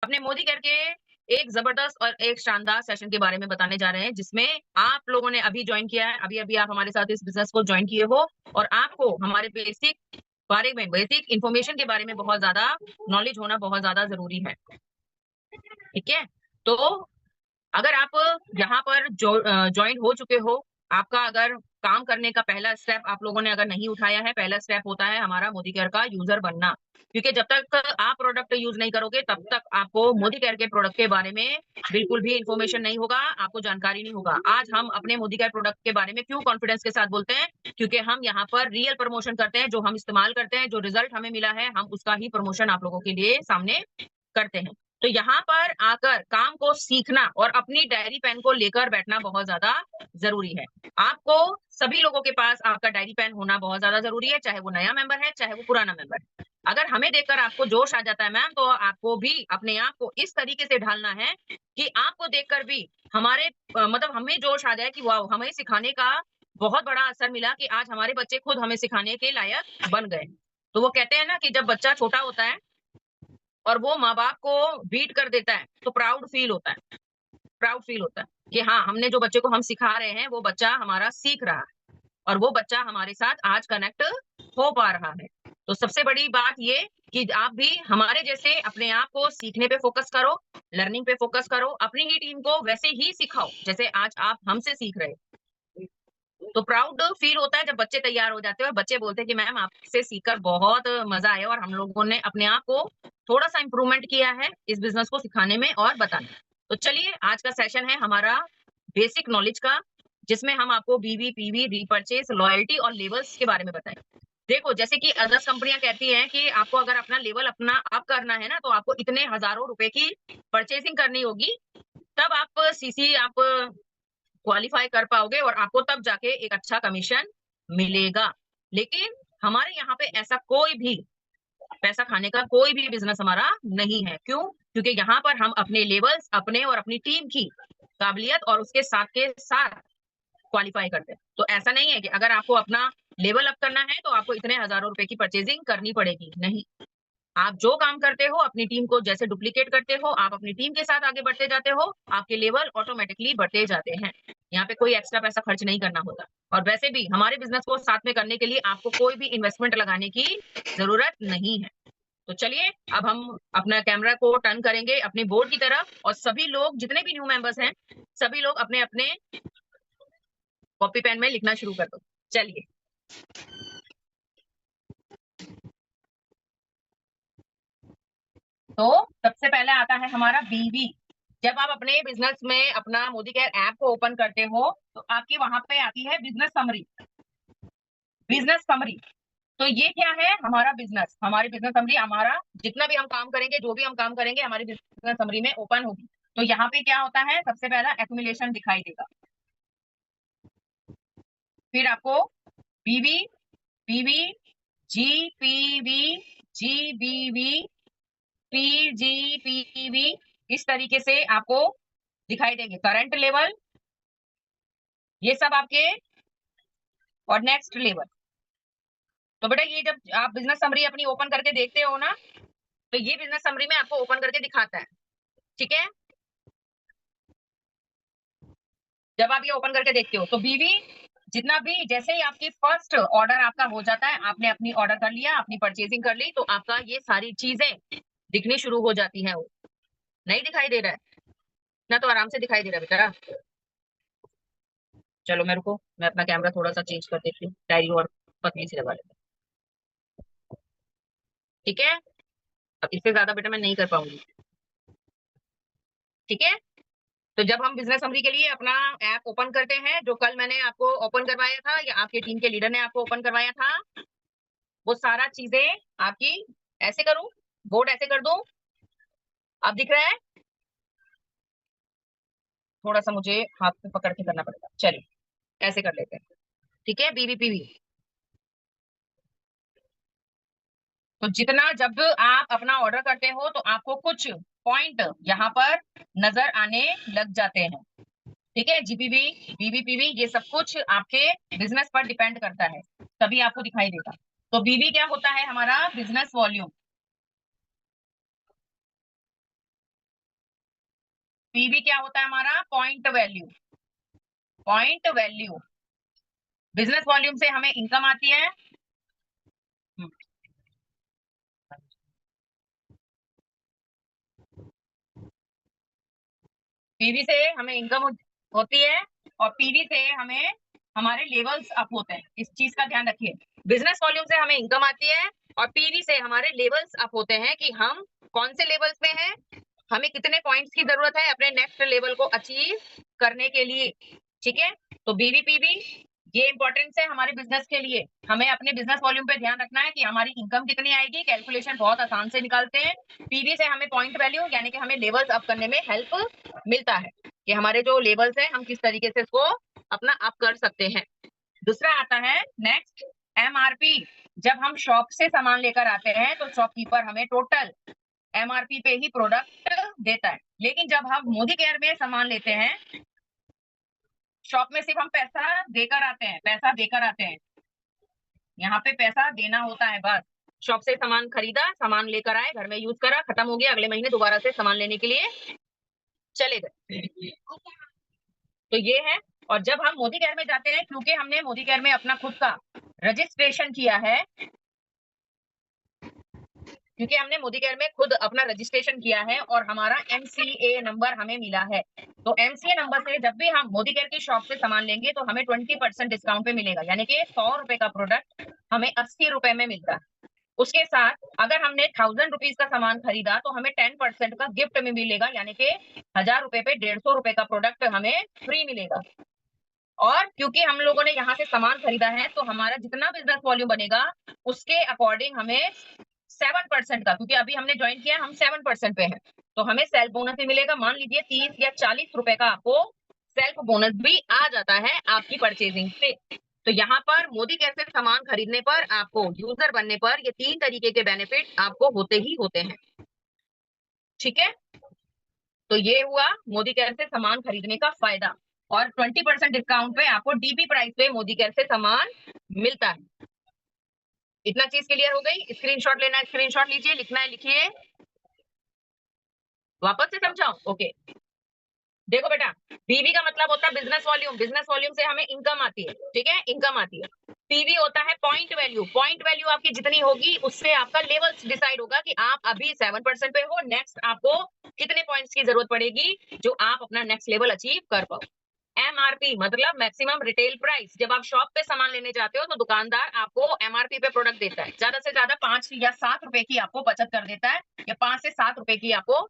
अपने मोदी केयर के एक जबरदस्त और एक शानदार सेशन के बारे में बताने जा रहे हैं, जिसमें आप लोगों ने अभी ज्वाइन किया है, अभी-अभी आप हमारे साथ इस बिज़नेस को ज्वाइन किए हो और आपको हमारे बेसिक इन्फॉर्मेशन के बारे में बहुत ज़्यादा नॉलेज होना बहुत ज़्यादा ज़रूरी है। ठीक है? तो अगर आप यहाँ पर ज्वाइन हो चुके हो, आपका अगर काम करने का पहला स्टेप आप लोगों ने अगर नहीं उठाया है, पहला स्टेप होता है हमारा मोदी केयर का यूज़र बनना। क्योंकि जब तक आप प्रोडक्ट यूज़ नहीं करोगे, तब तक आपको मोदी केयर के प्रोडक्ट के बारे में बिल्कुल भी इन्फॉर्मेशन नहीं होगा, आपको जानकारी नहीं होगा। आज हम अपने मोदी केयर प्रोडक्ट के बारे में क्यों कॉन्फिडेंस के साथ बोलते हैं? क्योंकि हम यहाँ पर रियल प्रमोशन करते हैं, जो हम इस्तेमाल करते हैं, जो रिज़ल्ट हमें मिला है, हम उसका ही प्रमोशन आप लोगों के लिए सामने करते हैं। तो यहाँ पर आकर काम को सीखना और अपनी डायरी पेन को लेकर बैठना बहुत ज्यादा जरूरी है। आपको सभी लोगों के पास आपका डायरी पेन होना बहुत ज्यादा जरूरी है, चाहे वो नया मेंबर है, चाहे वो पुराना मेंबर है। अगर हमें देखकर आपको जोश आ जाता है मैम, तो आपको भी अपने आप को इस तरीके से ढालना है कि आपको देखकर भी हमारे मतलब हमें जोश आ जाए कि वाह, हमें सिखाने का बहुत बड़ा असर मिला कि आज हमारे बच्चे खुद हमें सिखाने के लायक बन गए। तो वो कहते हैं ना कि जब बच्चा छोटा होता है और वो माँ-बाप को बीट कर देता है, तो प्राउड फील होता है कि हाँ, हमने जो बच्चे को हम सिखा रहे हैं, वो बच्चा हमारा सीख रहा है और वो बच्चा हमारे साथ आज कनेक्ट हो पा रहा है। तो सबसे बड़ी बात ये कि आप भी हमारे जैसे अपने आप को सीखने पे फ़ोकस करो, लर्निंग पे फ़ोकस करो, अपनी ही टीम को वैसे ही सिखाओ, जैसे आज आप हमसे सीख रहे हो। तो प्राउड फील होता है जब बच्चे तैयार हो जाते हैं और बच्चे बोलते हैं कि मैम आपसे सीखकर बहुत मजा आया और हम लोगों ने अपने आप को थोड़ा सा इम्प्रूवमेंट किया है इस बिजनेस को सिखाने में और बताने में। तो चलिए आज का सेशन है हमारा बेसिक नॉलेज का, जिसमें हम आपको बीवी पीवी रीपर्चेस लॉयल्टी और लेवल्स के बारे में बताएंगे। देखो, जैसे कि अदर्स कंपनियां कहती हैं कि आपको अगर अपना लेवल अपना अप करना है ना, तो आपको इतने हजारों रुपए की परचेसिंग करनी होगी, तब आप सीसी आप क्वालीफाई कर पाओगे और आपको तब जाके एक अच्छा कमीशन मिलेगा। लेकिन हमारे यहाँ पे ऐसा कोई भी पैसा खाने का कोई भी बिजनेस हमारा नहीं है। क्यों? क्योंकि यहाँ पर हम अपने लेवल्स, अपने और अपनी टीम की काबिलियत और उसके साथ के साथ क्वालीफाई करते हैं। तो ऐसा नहीं है कि अगर आपको अपना लेवल अप करना है तो आपको इतने हजारों रुपए की परचेजिंग करनी पड़ेगी, नहीं। आप जो काम करते हो अपनी टीम को जैसे डुप्लीकेट करते हो, आप अपनी टीम के साथ आगे बढ़ते जाते हो, आपके लेवल ऑटोमेटिकली बढ़ते जाते हैं। यहाँ पे कोई एक्स्ट्रा पैसा खर्च नहीं करना होता। और वैसे भी हमारे बिजनेस को साथ में करने के लिए आपको कोई भी इन्वेस्टमेंट लगाने की जरूरत नहीं है। तो चलिए, अब हम अपना कैमरा को टर्न करेंगे अपने बोर्ड की तरफ और सभी लोग जितने भी न्यू मेंबर्स हैं, सभी लोग अपने अपने कॉपी पेन में लिखना शुरू कर दो। चलिए, तो सबसे पहले आता है हमारा बीवी। जब आप अपने बिजनेस में अपना मोदी केयर ऐप को ओपन करते हो, तो आपकी वहां पे आती है बिजनेस समरी। बिजनेस समरी, तो ये क्या है? हमारा बिजनेस, हमारी बिजनेस समरी, हमारा जितना भी हम काम करेंगे, जो भी हम काम करेंगे, हमारी बिजनेस समरी में ओपन होगी। तो यहाँ पे क्या होता है? सबसे पहला एक्यूमुलेशन दिखाई देगा, फिर आपको बीवी, पीवी, जीपीवी, जीबीवी, पीजीपीवी, इस तरीके से आपको दिखाई देंगे। करंट लेवल, ये सब आपके, और नेक्स्ट लेवल। तो बेटा ये जब आप बिजनेस समरी अपनी ओपन करके देखते हो ना, तो ये बिजनेस समरी में आपको ओपन करके दिखाता है। ठीक है? जब आप ये ओपन करके देखते हो तो बीवी जितना भी, जैसे ही आपकी फर्स्ट ऑर्डर आपका हो जाता है, आपने अपनी ऑर्डर कर लिया, अपनी परचेजिंग कर ली, तो आपका ये सारी चीजें दिखनी शुरू हो जाती है। वो नहीं दिखाई दे रहा है ना? तो आराम से दिखाई दे रहा है बेटा। चलो, मेरे को मैं अपना कैमरा थोड़ा सा चेंज कर देती हूँ, डायरी और पतली सी लगा लेते हैं। ठीक है? अब इससे ज्यादा बेटा मैं नहीं कर पाऊंगी। ठीक है? तो जब हम बिजनेस समरी के लिए अपना ऐप ओपन करते हैं, जो कल मैंने आपको ओपन करवाया था या आपकी टीम के लीडर ने आपको ओपन करवाया था, वो सारा चीजें आपकी, ऐसे करूं, बोर्ड ऐसे कर दूं, अब दिख रहा है? थोड़ा सा मुझे हाथ पे पकड़ के करना पड़ेगा। चलिए, ऐसे कर लेते हैं। ठीक है? बीवीपीवी। तो जितना जब आप अपना ऑर्डर करते हो, तो आपको कुछ पॉइंट यहाँ पर नजर आने लग जाते हैं। ठीक है? जीपीवी, बीवीपीवी, ये सब कुछ आपके बिजनेस पर डिपेंड करता है, तभी आपको दिखाई देगा। तो बीवी क्या होता है? हमारा बिजनेस वॉल्यूम। पीवी क्या होता है हमारा? Point value. Point value. Business volume से हमें इनकम आती है। पीवी से हमें इनकम होती है और पीवी से हमें हमारे लेवल्स अप होते हैं। इस चीज का ध्यान रखिए। बिजनेस वॉल्यूम से हमें इनकम आती है और पीवी से हमारे लेवल्स अप होते हैं कि हम कौन से लेवल्स पे हैं, हमें कितने पॉइंट्स की जरूरत है अपने नेक्स्ट लेवल को अचीव करने के लिए। ठीक है, तो बीवी पीवी ये इंपॉर्टेंस है हमारे बिजनेस के लिए। हमें अपने बिजनेस वॉल्यूम पे ध्यान रखना है कि हमारी इनकम कितनी आएगी। कैलकुलेशन बहुत आसान से निकालते हैं। पीवी से हमें पॉइंट वैल्यू यानी कि हमें लेवल्स अप करने में हेल्प मिलता है कि हमारे जो लेवल्स है हम किस तरीके से इसको अपना अप कर सकते हैं। दूसरा आता है नेक्स्ट एमआरपी। जब हम शॉप से सामान लेकर आते हैं तो शॉपकीपर हमें टोटल एमआरपी पे ही प्रोडक्ट देता है, लेकिन जब हम मोदी केयर में सामान लेते हैं शॉप में सिर्फ हम पैसा देकर आते हैं, पैसा देकर आते हैं। यहाँ पे पैसा देना होता है बस। शॉप से सामान खरीदा, सामान लेकर आए, घर में यूज करा, खत्म हो गया, अगले महीने दोबारा से सामान लेने के लिए चले गए। तो ये है। और जब हम मोदी केयर में जाते हैं, क्योंकि हमने मोदी केयर में अपना खुद का रजिस्ट्रेशन किया है, क्योंकि हमने मोदी केयर में खुद अपना रजिस्ट्रेशन किया है और हमारा एमसीए नंबर हमें मिला है, तो एमसीए नंबर से जब भी हम मोदी केयर की शॉप से सामान लेंगे तो हमें 20% डिस्काउंट पे मिलेगा, यानी कि 100 रुपए का प्रोडक्ट हमें 80 रुपए में मिलता है। उसके साथ अगर हमने 1000 रुपीज का सामान खरीदा तो हमें 10% का गिफ्ट में मिलेगा, यानी कि 1000 रुपए पे 150 रुपए का प्रोडक्ट हमें फ्री मिलेगा। और क्योंकि हम लोगों ने यहाँ से सामान खरीदा है तो हमारा जितना बिजनेस वॉल्यूम बनेगा उसके अकॉर्डिंग हमें 7% का, क्योंकि अभी हमने ज्वाइन किया हम 7% पे है, तो हमें सेल्फ बोनस भी मिलेगा। मान लीजिए 30 या 40 रुपए का आपको सेल्फ बोनस भी आ जाता है आपकी परचेजिंग से। तो यहाँ पर मोदी केयर से सामान खरीदने पर आपको यूजर बनने पर ये 3 तरीके के बेनिफिट आपको होते ही होते हैं। ठीक है, तो ये हुआ मोदी केयर से सामान खरीदने का फायदा। और 20% डिस्काउंट पे आपको डीपी प्राइस पे मोदी केयर से सामान मिलता है। इतना चीज क्लियर हो गई? स्क्रीनशॉट लेना है स्क्रीनशॉट लीजिए, लिखना है लिखिए। वापस से समझाओ? ओके, देखो बेटा, पीवी का मतलब होता है बिजनेस वॉल्यूम। बिजनेस वॉल्यूम से हमें इनकम आती है। ठीक है, इनकम आती है। पीवी होता है पॉइंट वैल्यू। पॉइंट वैल्यू आपकी जितनी होगी उससे आपका लेवल डिसाइड होगा कि आप अभी 7% पे हो, नेक्स्ट आपको कितने पॉइंट्स की जरूरत पड़ेगी जो आप अपना नेक्स्ट लेवल अचीव कर पाओ। एमआरपी मतलब मैक्सिमम रिटेल प्राइस। जब आप शॉप पे सामान लेने जाते हो तो दुकानदार आपको एमआरपी पे प्रोडक्ट देता है, ज्यादा से ज्यादा 5 या 7 रुपए की आपको बचत कर देता है, या 5 से 7 रुपए की आपको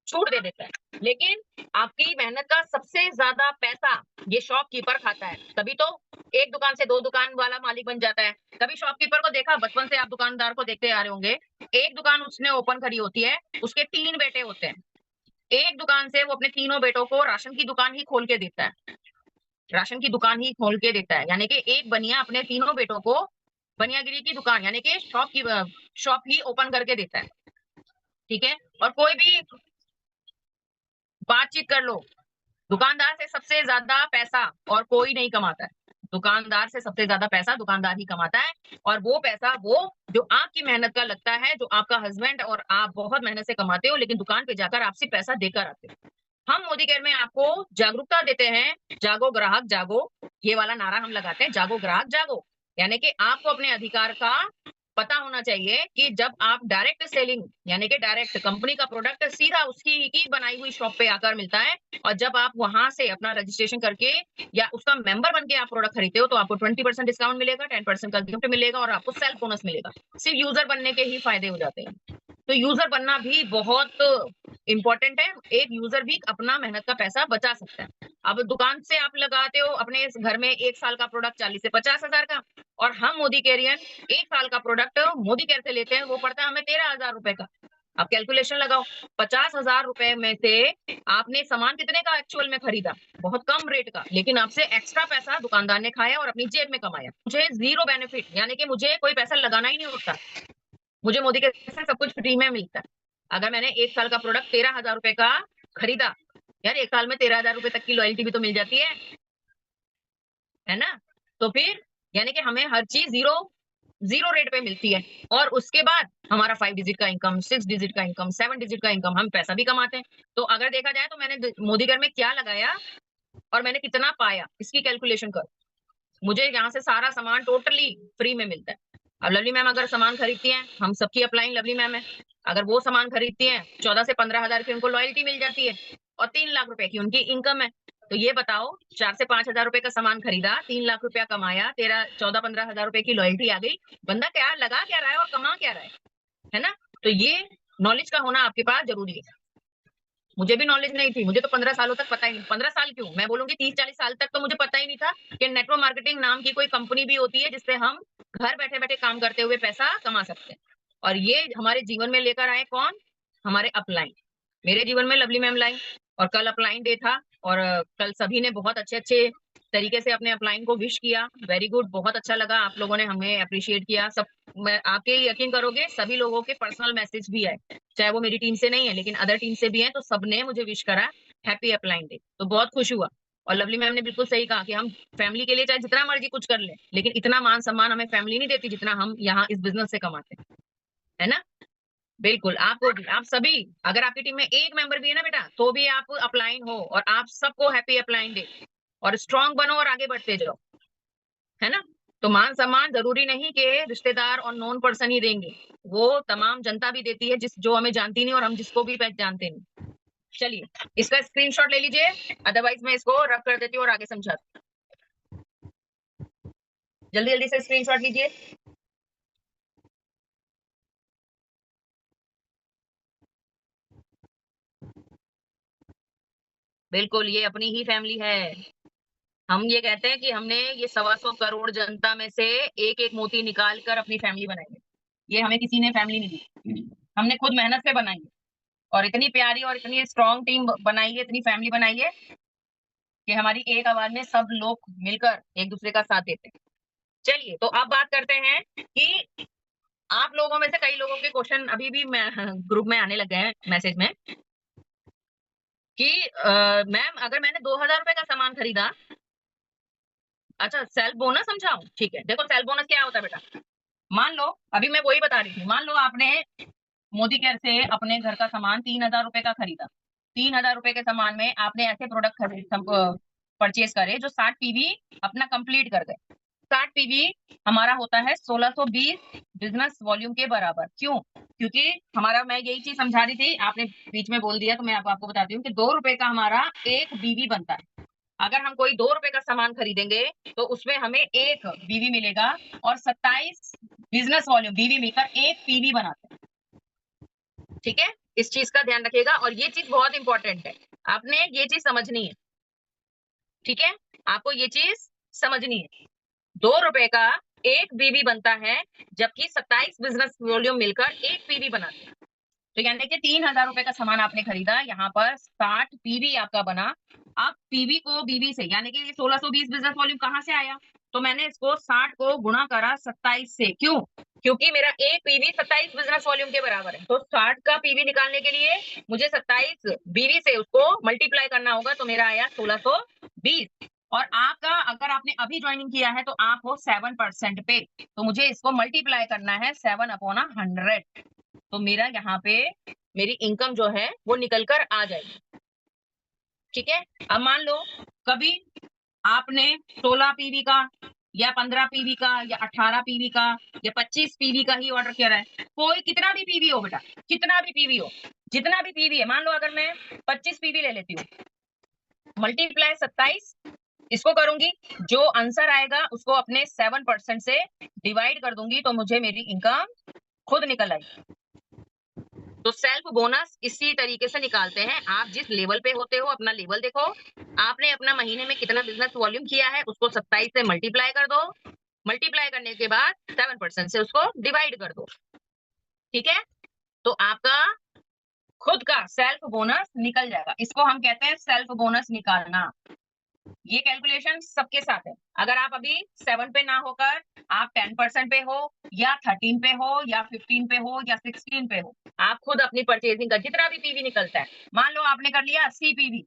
छूट दे देता है। लेकिन आपकी मेहनत का सबसे ज्यादा पैसा ये शॉपकीपर खाता है, तभी तो एक दुकान से 2 दुकान वाला मालिक बन जाता है। कभी शॉपकीपर को देखा? बचपन से आप दुकानदार को देखते आ रहे होंगे, एक दुकान उसने ओपन करी होती है, उसके 3 बेटे होते हैं। एक दुकान से वो अपने तीनों बेटों को राशन की दुकान ही खोल के देता है, राशन की दुकान ही खोल के देता है, यानी कि एक बनिया अपने तीनों बेटों को बनियागिरी की दुकान यानी कि शॉप ही ओपन करके देता है। ठीक है, और कोई भी बातचीत कर लो, दुकानदार से सबसे ज्यादा पैसा और कोई नहीं कमाता है। दुकानदार से सबसे ज्यादा पैसा दुकानदार ही कमाता है, और वो पैसा वो जो आपकी मेहनत का लगता है, जो आपका हस्बैंड और आप बहुत मेहनत से कमाते हो लेकिन दुकान पे जाकर आपसे पैसा देकर आते हो। हम मोदी केयर में आपको जागरूकता देते हैं, जागो ग्राहक जागो, ये वाला नारा हम लगाते हैं, जागो ग्राहक जागो। यानी कि आपको अपने अधिकार का पता होना चाहिए कि जब आप डायरेक्ट सेलिंग यानी कि डायरेक्ट कंपनी का प्रोडक्ट सीधा उसकी ही बनाई हुई शॉप पे आकर मिलता है, और जब आप वहां से अपना रजिस्ट्रेशन करके या उसका मेंबर बन के आप प्रोडक्ट खरीदते हो तो आपको 20% डिस्काउंट मिलेगा, 10% का गिफ्ट मिलेगा और आपको सेल्फ बोनस मिलेगा। सिर्फ यूजर बनने के ही फायदे हो जाते हैं। तो यूजर बनना भी बहुत इंपॉर्टेंट है। एक यूजर भी अपना मेहनत का पैसा बचा सकता है। अब दुकान से आप लगाते हो अपने इस घर में 1 साल का प्रोडक्ट 40 से 50 हजार का, और हम मोदी केरियन 1 साल का प्रोडक्ट मोदी केयर से लेते हैं, वो पड़ता है हमें 13,000 रुपए का। आप कैलकुलेशन लगाओ, 50,000 रुपए में से आपने सामान कितने का एक्चुअल में खरीदा? बहुत कम रेट का, लेकिन आपसे एक्स्ट्रा पैसा दुकानदार ने खाया और अपनी जेब में कमाया। मुझे जीरो बेनिफिट यानी कि मुझे कोई पैसा लगाना ही नहीं होता, मुझे मोदी केयर से सब कुछ फ्री में मिलता है। अगर मैंने 1 साल का प्रोडक्ट 13,000 रुपए का खरीदा, यार 1 साल में 13,000 रुपए तक की लॉयल्टी भी तो मिल जाती है ना? तो फिर यानी कि हमें हर चीज जीरो जीरो रेट पे मिलती है। और उसके बाद हमारा 5 डिजिट का इनकम, 6 डिजिट का इनकम, 7 डिजिट का इनकम, हम पैसा भी कमाते हैं। तो अगर देखा जाए तो मैंने मोदी घर में क्या लगाया और मैंने कितना पाया, इसकी कैलकुलेशन कर। मुझे यहाँ से सारा सामान टोटली फ्री में मिलता है। अब लवली मैम अगर सामान खरीदती हैं, हम सबकी अपलाइन लवली मैम है, अगर वो सामान खरीदती हैं 14 से 15 हजार की उनको लॉयल्टी मिल जाती है और 3 लाख रुपए की उनकी इनकम है। तो ये बताओ, 4 से 5 हजार रुपए का सामान खरीदा, 3 लाख रुपया कमाया, तेरा 14-15 हजार रुपए की लॉयल्टी आ गई। बंदा क्या लगा क्या रहा है और कमा क्या रहा है ना। तो ये नॉलेज का होना आपके पास जरूरी है। मुझे भी नॉलेज नहीं थी, मुझे तो 15 सालों तक पता ही नहीं, 15 साल क्यों, मैं बोलूंगी 30-40 साल तक तो मुझे पता ही नहीं था कि नेटवर्क मार्केटिंग नाम की कोई कंपनी भी होती है जिससे हम घर बैठे बैठे काम करते हुए पैसा कमा सकते हैं। और ये हमारे जीवन में लेकर आए कौन, हमारे अपलाइन। मेरे जीवन में लवली मैम लाई, और कल अपलाइन डे था, और कल सभी ने बहुत अच्छे अच्छे तरीके से अपने अपलाइन को विश किया। वेरी गुड, बहुत अच्छा लगा, आप लोगों ने हमें अप्रिशिएट किया। सब मैं आपके यकीन करोगे सभी लोगों के पर्सनल मैसेज भी आए, चाहे वो मेरी टीम से नहीं है लेकिन अदर टीम से भी है, तो सबने मुझे विश करा हैप्पी अपलाइन डे, तो बहुत खुश हुआ। और लवली मैम ने बिल्कुल सही कहा कि हम फैमिली के लिए चाहे जितना मर्जी कुछ कर ले, लेकिन इतना मान सम्मान हमें फैमिली नहीं देती जितना हम यहाँ इस बिजनेस से कमाते हैं, है ना। बिल्कुल, आपको भी, आप सभी, अगर आपकी टीम में एक मेंबर भी है ना बेटा, तो भी आप अपलाइन हो, और आप सबको हैप्पी अपलाइन डे, और स्ट्रांग बनो और आगे बढ़ते जाओ, है ना। तो मान सम्मान जरूरी नहीं कि रिश्तेदार और नॉन पर्सन ही देंगे, वो तमाम जनता भी देती है जिस जो हमें जानती नहीं और हम जिसको भी जानते नहीं। चलिए इसका स्क्रीनशॉट ले लीजिए, अदरवाइज मैं इसको रख कर देती हूँ और आगे समझाती हूँ। जल्दी जल्दी से स्क्रीनशॉट लीजिए। बिल्कुल, ये अपनी ही फैमिली है। हम ये कहते हैं कि हमने ये 125 करोड़ जनता में से एक एक मोती निकाल कर अपनी फैमिली बनाई है। ये हमें किसी ने फैमिली नहीं दी, हमने खुद मेहनत से बनाई है, और इतनी प्यारी और इतनी स्ट्रांग टीम बनाई है, इतनी फैमिली बनाई है कि हमारी एक आवाज में सब लोग मिलकर एक दूसरे का साथ देते हैं। चलिए तो अब बात करते हैं कि आप लोगों में से कई लोगों के क्वेश्चन अभी भी ग्रुप में आने लगे हैं मैसेज में कि मैम अगर मैंने 2000 रुपए का सामान खरीदा, अच्छा सेल्फ बोनस समझाऊं, ठीक है। देखो सेल्फ बोनस क्या होता है बेटा, मान लो, अभी मैं वही बता रही थी, मान लो आपने मोदी केयर से अपने घर का सामान 3000 रुपए का खरीदा, 3000 रुपए के सामान में आपने ऐसे प्रोडक्ट परचेज करे जो 60 पीवी अपना कंप्लीट कर गए। 60 पीवी हमारा होता है 1620 बिजनेस वॉल्यूम के बराबर। क्यों, क्योंकि हमारा, मैं यही चीज समझा रही थी, आपने बीच में बोल दिया तो मैं आपको बताती हूँ कि 2 रुपए का हमारा एक बीवी बनता है। अगर हम कोई 2 रुपए का सामान खरीदेंगे तो उसमें हमें एक बीवी मिलेगा, और 27 बिजनेस वॉल्यूम बीवी मिलकर एक पीवी बनाते हैं। ठीक है, इस चीज का ध्यान रखिएगा, और ये चीज बहुत इंपॉर्टेंट है, आपने ये चीज समझनी है। ठीक है, आपको ये चीज समझनी है, 2 रुपए का एक पीवी बनता है, जबकि 27 बिजनेस वॉल्यूम मिलकर एक पीवी बनाते हैं। तो यानी कि 3000 रुपए का सामान आपने खरीदा, यहाँ पर 60 पीवी आपका बना। अब पीवी को बीवी से, यानी कि ये 1620 बिजनेस वॉल्यूम कहाँ से आया, तो मैंने इसको 60 को गुणा करा 27 से। क्यों, क्योंकि मेरा एक पीवी 27 बिजनेस वॉल्यूम के बराबर है, तो 60 का पीवी निकालने के लिए मुझे 27 बीवी से उसको मल्टीप्लाई करना होगा, तो मेरा आया 1620। और आपका, अगर आपने अभी ज्वाइनिंग किया है तो आप हो 7% पे, तो मुझे इसको मल्टीप्लाई करना है 7/100। तो मेरा यहाँ पे मेरी इनकम जो है वो निकल कर आ जाएगी। ठीक है, अब मान लो कभी आपने 16 पीवी का या 15 पीवी का या 18 पीवी का या 25 पीवी का ही ऑर्डर किया है, कोई कितना भी पीवी हो बेटा, कितना भी पीवी हो, जितना भी पीवी है, मान लो अगर मैं 25 पीवी ले लेती हूँ, मल्टीप्लाई 27, इसको करूंगी, जो आंसर आएगा उसको अपने 7% से डिवाइड कर दूंगी, तो मुझे मेरी इनकम खुद निकल आएगी। तो सेल्फ बोनस इसी तरीके से निकालते हैं। आप जिस लेवल पे होते हो अपना लेवल देखो, आपने अपना महीने में कितना बिजनेस वॉल्यूम किया है उसको 27 से मल्टीप्लाई कर दो, मल्टीप्लाई करने के बाद 7% से उसको डिवाइड कर दो। ठीक है, तो आपका खुद का सेल्फ बोनस निकल जाएगा, इसको हम कहते हैं सेल्फ बोनस निकालना। ये कैलकुलेशन सबके साथ है, अगर आप अभी 7 पे ना होकर आप 10% पे हो या 13 पे हो या 15 पे हो या 16 पे हो, आप खुद अपनी परचेजिंग का जितना भी पीवी निकलता है, मान लो आपने कर लिया 80 पीवी,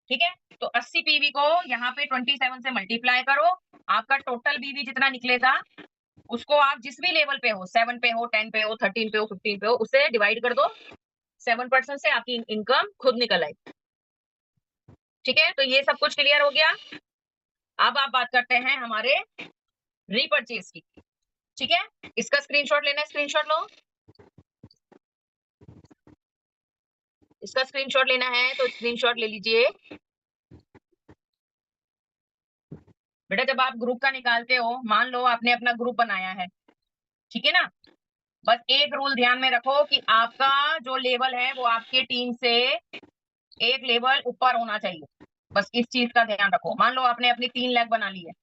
ठीक है, तो 80 पीवी को यहाँ पे 27 से मल्टीप्लाई करो, आपका टोटल बीवी जितना निकलेगा उसको आप जिस भी लेवल पे हो, 7 पे हो, 10 पे हो, 13 पे हो, 15 पे हो, उससे डिवाइड कर दो। 7% से आपकी इनकम खुद निकल आएगी। ठीक है, तो ये सब कुछ क्लियर हो गया। अब आप बात करते हैं हमारे रीपरचेज की। ठीक है, इसका स्क्रीनशॉट लेना है, स्क्रीनशॉट लो। इसका स्क्रीनशॉट लेना है तो स्क्रीनशॉट ले लीजिए। बेटा जब आप ग्रुप का निकालते हो, मान लो आपने अपना ग्रुप बनाया है, ठीक है ना, बस एक रूल ध्यान में रखो कि आपका जो लेवल है वो आपके टीम से एक लेवल ऊपर होना चाहिए। बस इस चीज का ध्यान रखो। मान लो आपने अपनी 3 लाख बना ली है,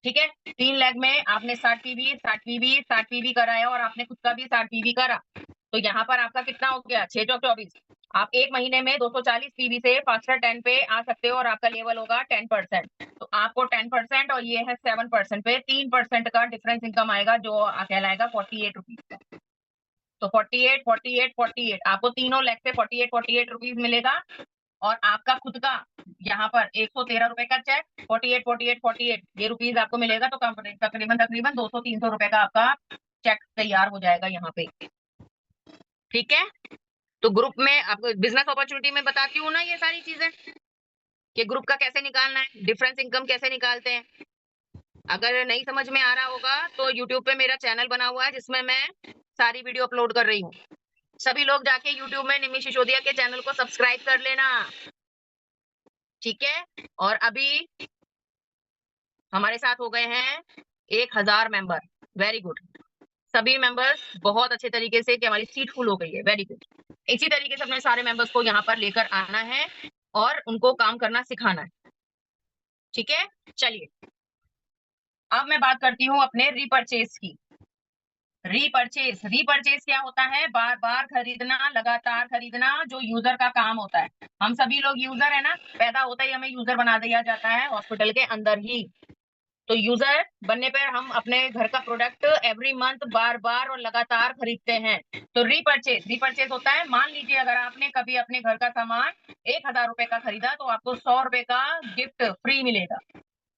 ठीक है, 3 लाख में आपने 60 पीवी 60 पीवी 60 पीवी कराया और आपने खुद का भी 60 पीवी करा, तो यहाँ पर आपका कितना हो गया, 6 चौक 24। आप एक महीने में 240 पीवी से फास्टर 10 पे आ सकते हो और आपका लेवल होगा 10%। तो आपको 10% और ये है 7% पे 3% का डिफरेंस इनकम आएगा, जो कहलाएगा 48 रुपीज का। तो 48 48 48 आपको तीनों लेग से 48 48 रुपीज मिलेगा। और आपका खुद का यहाँ पर 113 रुपए का चेक 48 48 48 ये रुपीज आपको मिलेगा। तो तकरीबन तकरीबन 200-300 रुपए का आपका चेक तैयार हो जाएगा यहाँ पे। ठीक है, तो ग्रुप में आपको बिजनेस अपॉर्चुनिटी में बताती हूँ ना ये सारी चीजें कि ग्रुप का कैसे निकालना है, डिफरेंस इनकम कैसे निकालते हैं। अगर नहीं समझ में आ रहा होगा तो यूट्यूब पे मेरा चैनल बना हुआ है जिसमें मैं सारी वीडियो अपलोड कर रही हूँ। सभी लोग जाके यूट्यूब में निमी सिसोदिया के चैनल को सब्सक्राइब कर लेना। ठीक है, और अभी हमारे साथ हो गए हैं 1000 मेंबर। वेरी गुड, सभी मेंबर्स बहुत अच्छे तरीके से कि हमारी सीट फुल हो गई है। वेरी गुड, इसी तरीके से अपने सारे मेंबर्स को यहाँ पर लेकर आना है और उनको काम करना सिखाना है। ठीक है, चलिए अब मैं बात करती हूँ अपने रीपरचेज की। रीपरचेज, रीपरचेज क्या होता है, बार बार खरीदना, लगातार खरीदना, जो यूजर का काम होता है। हम सभी लोग यूजर है ना, पैदा होता ही हमें यूजर बना दिया जाता है हॉस्पिटल के अंदर ही। तो यूजर बनने पर हम अपने घर का प्रोडक्ट एवरी मंथ बार बार और लगातार खरीदते हैं। तो रीपरचेज, रीपरचेज होता है, मान लीजिए अगर आपने कभी अपने घर का सामान 1000 रुपए का खरीदा तो आपको 100 रुपए का गिफ्ट फ्री मिलेगा।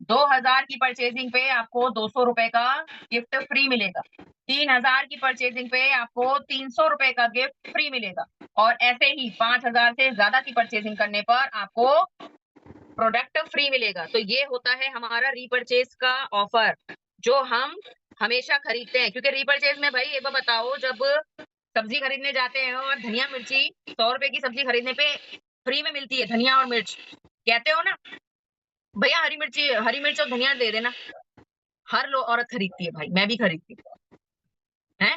2000 की परचेजिंग पे आपको 200 रुपए का गिफ्ट फ्री मिलेगा। 3000 की परचेजिंग पे आपको 300 रुपए का गिफ्ट फ्री मिलेगा। और ऐसे ही 5000 से ज्यादा की परचेजिंग करने पर आपको प्रोडक्ट फ्री मिलेगा। तो ये होता है हमारा रीपरचेज का ऑफर जो हम हमेशा खरीदते हैं। क्योंकि रीपरचेज में भाई एक बार बताओ, जब सब्जी खरीदने जाते हैं और धनिया मिर्ची 100 रुपए की सब्जी खरीदने पे फ्री में मिलती है, धनिया और मिर्च, कहते हो ना भैया हरी मिर्च और धनिया दे देना। हर औरत खरीदती है भाई, मैं भी खरीदती हूँ, है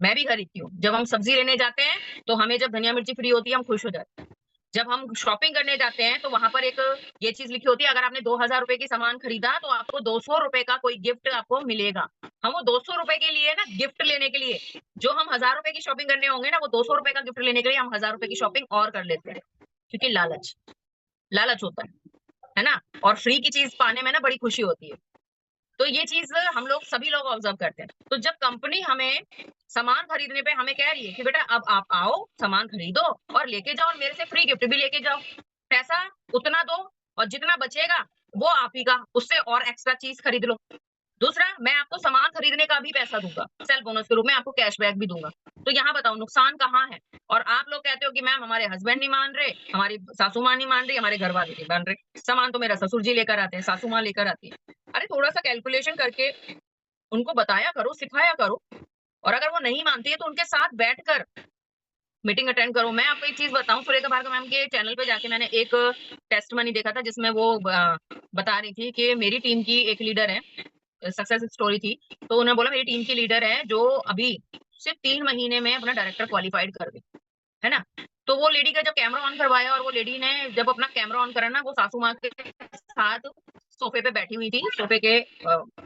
मैं भी खरीदती हूँ। जब हम सब्जी लेने जाते हैं तो हमें जब धनिया मिर्ची फ्री होती है हम खुश हो जाते हैं। जब हम शॉपिंग करने जाते हैं तो वहां पर एक ये चीज लिखी होती है, अगर आपने 2000 रुपए की सामान खरीदा तो आपको 200 रुपए का कोई गिफ्ट आपको मिलेगा। हम वो 200 रुपए के लिए ना, गिफ्ट लेने के लिए, जो हम 1000 रुपए की शॉपिंग करने होंगे ना, वो 200 रुपए का गिफ्ट लेने के लिए हम 1000 रुपए की शॉपिंग और कर लेते हैं। क्योंकि लालच, लालच होता है ना, और फ्री की चीज पाने में ना बड़ी खुशी होती है। तो ये चीज हम लोग सभी लोग ऑब्जर्व करते हैं। तो जब कंपनी हमें सामान खरीदने पे हमें कह रही है कि बेटा अब आप आओ सामान खरीदो और लेके जाओ और मेरे से फ्री गिफ्ट भी लेके जाओ, पैसा उतना दो और जितना बचेगा वो आप ही का, उससे और एक्स्ट्रा चीज खरीद लो। दूसरा, मैं आपको सामान खरीदने का भी पैसा दूंगा, सेल बोनस के रूप में आपको कैशबैक भी दूंगा। तो यहाँ बताओ नुकसान कहाँ है। और आप लोग कहते हो कि मैम हमारे हस्बैंड नहीं मान रहे, हमारी सासू माँ नहीं मान रही, हमारे घर वाले नहीं मान रहे, सामान तो मेरा ससुर जी लेकर आते हैं, सासू माँ लेकर आती है। अरे थोड़ा सा कैलकुलेशन करके उनको बताया करो, सिखाया करो। और अगर वो नहीं मानती है तो उनके साथ बैठकर मीटिंग अटेंड करो। मैं आपको एक चीज बताऊं, सुरेखा भार्गव मैम के चैनल पे जाके मैंने एक टेस्टमनी देखा था जिसमें वो बता रही थी कि मेरी टीम की एक लीडर है, सक्सेस स्टोरी थी। तो उन्होंने बोला मेरी टीम की लीडर है जो अभी सिर्फ 3 महीने में अपना डायरेक्टर क्वालिफाइड कर गई, है ना। तो वो लेडी का जब कैमरा ऑन करवाया और वो लेडी ने जब अपना कैमरा ऑन करा ना, वो सासू माँ के साथ सोफे पे बैठी हुई थी, सोफे के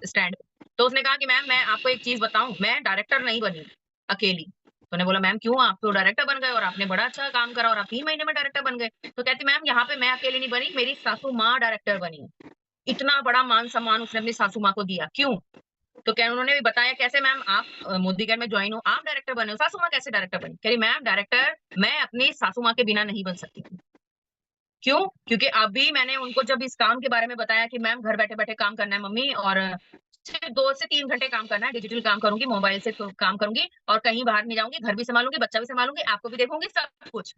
स्टैंड। तो उसने कहा कि मैम मैं आपको एक चीज बताऊं, मैं डायरेक्टर नहीं बनी अकेली। तो उन्होंने बोला मैम क्यों, आप तो डायरेक्टर बन गए और आपने बड़ा अच्छा काम करा और आप 3 महीने में डायरेक्टर बन गए। तो कहती मैम यहाँ पे मैं अकेली नहीं बनी, मेरी सासू माँ डायरेक्टर बनी है। इतना बड़ा मान सम्मान उसने अपनी सासू माँ को दिया, क्यों? तो क्या उन्होंने भी बताया कैसे मैम आप मोदीगढ़ में ज्वाइन हो, आप डायरेक्टर बने हो, सासू माँ कैसे डायरेक्टर बनी? कह रही मैम डायरेक्टर मैं अपनी सासू माँ के बिना नहीं बन सकती। क्यों? क्योंकि अभी मैंने उनको जब इस काम के बारे में बताया कि मैम घर बैठे बैठे काम करना है मम्मी और सिर्फ 2 से 3 घंटे काम करना है, डिजिटल काम करूँगी, मोबाइल से काम करूँगी और कहीं बाहर नहीं जाऊँगी, घर भी सँभालूँगी, बच्चा भी सँभालूँगी, आपको भी देखूँगी, सब कुछ।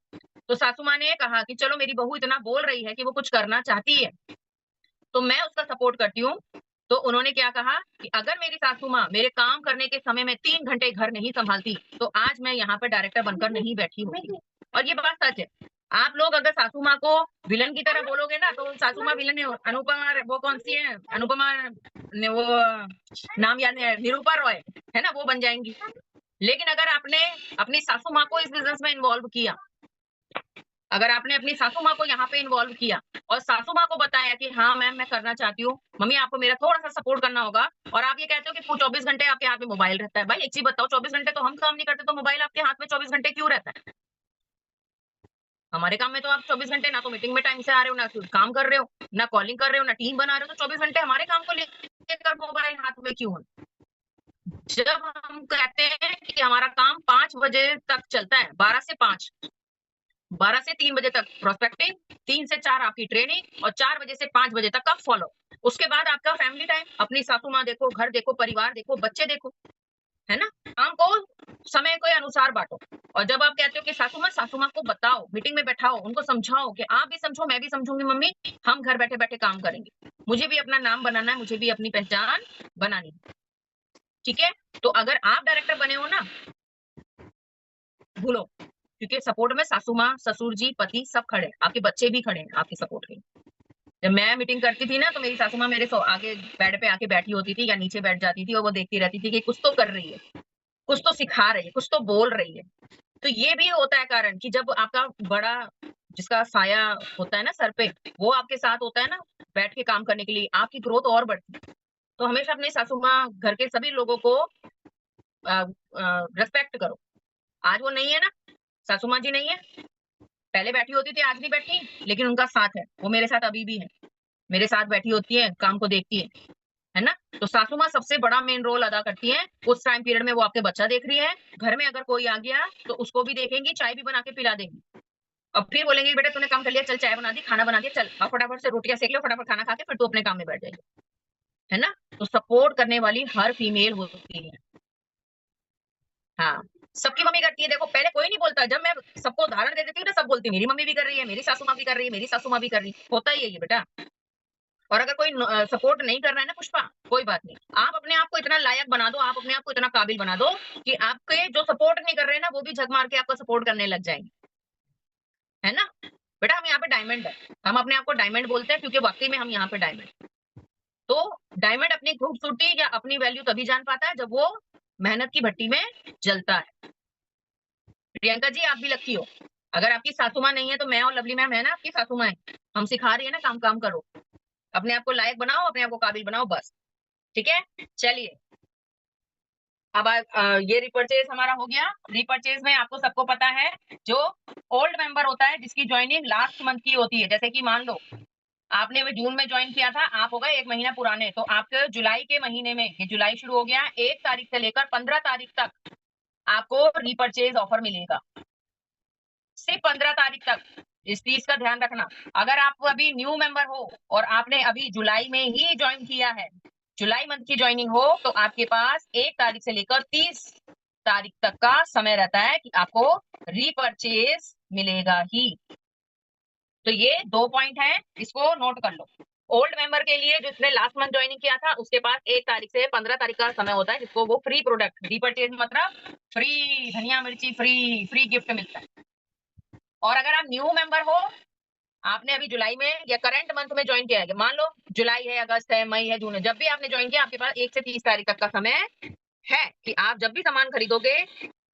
तो सासू माँ ने कहा कि चलो मेरी बहू इतना बोल रही है कि वो कुछ करना चाहती है, तो मैं उसका सपोर्ट करती हूँ। तो उन्होंने क्या कहा कि अगर मेरी सासू माँ मेरे काम करने के समय में 3 घंटे घर नहीं सँभालती, तो आज मैं यहाँ पर डायरेक्टर बनकर नहीं बैठी होती। और ये बात सच है। आप लोग अगर सासू माँ को विलन की तरह बोलोगे ना, तो सासू माँ विलन नहीं हो। अनुपमा वो कौन-सी है? अनुपमा ने वो नाम याद नहीं आया, निरूपा रॉय, है ना? वो बन जाएँगी। लेकिन अगर आपने अपनी सासू माँ को इस बिज़नेस में इन्वॉल्व किया, अगर आपने अपनी सासू माँ को यहाँ पे इन्वॉल्व किया और सासू माँ को बताया कि हाँ मैम मैं करना चाहती हूँ, मम्मी आपको मेरा थोड़ा-सा सपोर्ट करना होगा और आप ये कहते हो कि 24 घंटे आपके हाथ में मोबाइल रहता है। भाई एक चीज़ बताओ 24 घंटे तो हम काम नहीं करते, तो मोबाइल आपके हाथ में 24 घंटे क्यों रहता है? हमारे काम में तो आप 24 घंटे ना तो मीटिंग में टाइम से आ रहे हो, ना काम कर रहे हो, ना कॉलिंग कर रहे हो, ना टीम बना रहे हो, तो 24 घंटे हमारे काम को लेकर मोबाइल हाथ में क्यों है? जब हम कहते हैं कि हमारा काम 5 बजे तक चलता है, 12 से 5, 12 से 3 बजे तक प्रोस्पेक्टिंग, 3 से 4 आपकी ट्रेनिंग और 4 बजे से 5 बजे तक का फॉलो। उसके बाद आपका फैमिली टाइम, अपनी सासू माँ देखो, घर देखो, परिवार देखो, बच्चे देखो, है ना? काम को समय के अनुसार बाँटो। और जब आप कहते हो कि सासू माँ को बताओ, मीटिंग में बैठाओ, उनको समझाओ कि आप भी समझो, मैं भी समझूँगी मम्मी, हम घर बैठे-बैठे काम करेंगे। मुझे भी अपना नाम बनाना है, मुझे भी अपनी पहचान बनानी है, ठीक है? तो अगर आप डायरेक्टर बने हो ना, भूलो, क्योंकि सपोर्ट में सासू माँ, ससुर जी, पति सब खड़े हैं, आपके बच्चे भी खड़े हैं आपके सपोर्ट के लिए। जब मैं मीटिंग करती थी ना, तो मेरी सासू माँ मेरे आगे बेड पे आके बैठी होती थी या नीचे बैठ जाती थी और वो देखती रहती थी कि कुछ तो कर रही है, कुछ तो सिखा रही है, कुछ तो बोल रही है। तो ये भी होता है कारण कि जब आपका बड़ा जिसका साया होता है ना सर पे, वो आपके साथ होता है ना, बैठ के काम करने के लिए, आपकी ग्रोथ और बढ़ती है। तो हमेशा अपनी सासू माँ, घर के सभी लोगों को रिस्पेक्ट करो। आज वो नहीं है ना, सासू माँ जी नहीं है, पहले बैठी होती थी, आज नहीं बैठी, लेकिन उनका साथ है, वो मेरे साथ अभी भी है। मेरे साथ बैठी होती है, काम को देखती है ना? तो सासू माँ सबसे बड़ा मेन रोल अदा करती हैं, उस टाइम पीरियड में वो आपके बच्चा देख रही है, घर में अगर कोई आ गया, तो उसको भी देखेंगी, चाय भी बना के पिला देंगी। और फिर बोलेंगे, "बेटा तूने काम कर लिया, चल चाय बना दी, खाना बना दिया, चल अब फटाफट से रोटियाँ सेक लो, फटाफट खाना खा के फिर तू अपने काम में बैठ जाएगी।" है ना? तो सपोर्ट करने वाली हर फीमेल होती है। हाँ, सबकी मम्मी करती है, देखो पहले कोई नहीं बोलता, जब मैं सबको उदाहरण दे देती हूँ ना, सब बोलती है, मेरी मम्मी भी कर रही है, मेरी सासू माँ भी कर रही है, मेरी सासू माँ भी कर रही है, होता ही है ये बेटा। और अगर कोई सपोर्ट नहीं कर रहा है ना पुष्पा, कोई बात नहीं। आप अपने आप को इतना लायक बना दो, आप अपने आप को इतना काबिल बना दो कि आपके जो सपोर्ट नहीं कर रहे हैं ना, वो भी झक मार के आपका सपोर्ट करने लग जाएँगे। है ना? बेटा हम यहाँ पे डायमंड है। हम अपने आप को डायमंड बोलते हैं क्योंकि वाक़ई में हम यहाँ पे डायमंड हैं। तो डायमंड अपनी खूबसूरती या अपनी वैल्यू तभी जान पाता है जब वो मेहनत की भट्टी में जलता है। प्रियंका जी आप भी लकी हो। अगर आपकी सासू माँ नहीं है तो मैं और लवली मैम है ना आपकी सासू माँ हैं। हम सिखा रही है ना काम-काम करो। अपने आप को लायक बनाओ, अपने आप को काबिल बनाओ बस। ठीक है? चलिए अब ये रिपर्चेज़ हमारा हो गया। रिपर्चेज़ में आपको सबको पता है जो ओल्ड मेंबर होता है जिसकी जॉइनिंग लास्ट मंथ की होती है। जैसे कि मान लो आपने अभी जून में जॉइन किया था, आप हो गए 1 महीना पुराने, तो आपके जुलाई के महीने में ये जुलाई शुरू हो गया, 1 तारीख से लेकर 15 तारीख तक आपको रीपर्चेज़ ऑफर मिलेगा। सिर्फ 15 तारीख तक। इस चीज़ का ध्यान रखना। अगर आप अभी न्यू मेंबर हो और आपने अभी जुलाई में ही जॉइन किया है, जुलाई मंथ की जॉइनिंग हो, तो आपके पास 1 तारीख से लेकर 30 तारीख तक का समय रहता है कि आपको रीपर्चेज़ मिलेगा ही। तो ये 2 पॉइंट हैं, इसको नोट कर लो। ओल्ड मेंबर के लिए जिसने लास्ट मंथ जॉइनिंग किया था, उसके पास 1 तारीख से 15 तारीख का समय होता है, जिसको वो फ्री प्रोडक्ट रीपर्चेज़ मतलब फ्री धनिया मिर्ची फ्री गिफ्ट मिलता है। और अगर आप न्यू मेंबर हो, आपने अभी जुलाई में या करंट मंथ में जॉइन किया है, मान लो जुलाई है, अगस्त है, मई है, जून है, जब भी आपने जॉइन किया, आपके पास 1 से 30 तारीख तक का समय है कि आप जब भी सामान खरीदोगे,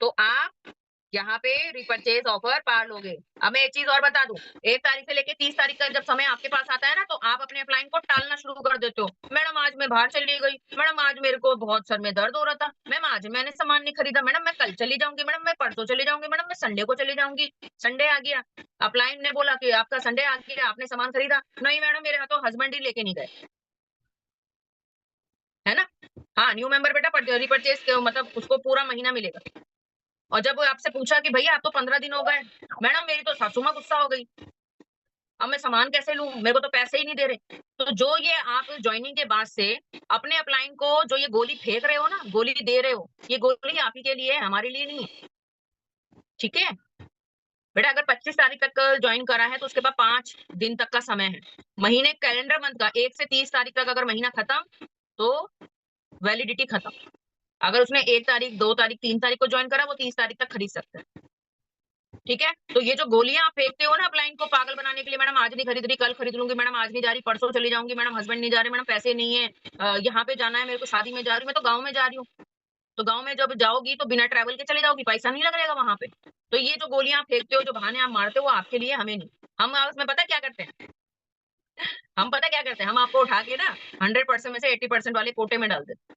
तो आप यहाँ पे रिपर्चेज ऑफर पा लोगे। अब मैं एक चीज और बता दूं, 1 तारीख से लेके 30 तारीख तक जब समय आपके पास आता है ना, तो आप अपने अपलाइन को टालना शुरू कर देते हो। मैडम आज मैं बाहर चली गई, मैडम आज मेरे को बहुत सर में दर्द हो रहा था, मैम आज मैंने सामान नहीं खरीदा, मैडम मैं कल चली जाऊंगी, मैडम मैं परसों चली जाऊंगी, मैडम मैं संडे को चली जाऊंगी। संडे आ गया, अपलाइन ने बोला कि आपका संडे आ गया, आपने सामान खरीदा, नहीं मैडम मेरे हाथों हस्बैंड ही लेके नहीं गए, है ना? हाँ, न्यू मेंबर बेटा रिपर्चेज मतलब उसको पूरा महीना मिलेगा। और जब आपसे पूछा कि भैया आप तो 15 दिन हो गए, मैडम मेरी तो सासू माँ गुस्सा हो गई। अब मैं सामान कैसे लूँ? मेरे को तो पैसे ही नहीं दे रहे। तो जो ये आप ज्वाइनिंग के बाद से अपने अपलाइन को जो ये गोली फेंक रहे हो ना, गोली दे रहे हो, ये गोली आप ही के लिए है, हमारे लिए नहीं है। ठीक है? बेटा अगर 25 तारीख तक ज्वाइन करा है तो उसके बाद 5 दिन तक का समय है। महीने कैलेंडर मंथ का 1 से 30 तारीख तक अगर महीना खत्म तो वैलिडिटी खत्म। अगर उसने 1 तारीख, 2 तारीख, 3 तारीख को ज्वाइन करा वो 30 तारीख तक खरीद सकता है। ठीक है? तो ये जो गोलियां आप फेंकते हो ना अपलाइन को पागल बनाने के लिए, मैडम आज नहीं खरीद रही, कल खरीद लूंगी, मैडम आज नहीं जा रही, परसों चली जाऊंगी, मैडम हस्बैंड नहीं जा रहे, मैडम पैसे नहीं है, यहाँ पे जाना है मेरे को, शादी में जा रही हूँ, मैं तो गाँव में जा रही हूँ। तो गाँव में जब जाओगी तो बिना ट्रैवल के चले जाओगी, पैसा नहीं लगेगा वहां पे। तो ये जो गोलियां आप फेंकते हो, जो बहाने आप मारते हो, वो आपके लिए, हमें नहीं। हम उसमें पता क्या करते हैं, हम पता क्या करते हैं, हम आपको उठा के ना 100% में से 80% वाले कोटे में डाल देते हैं।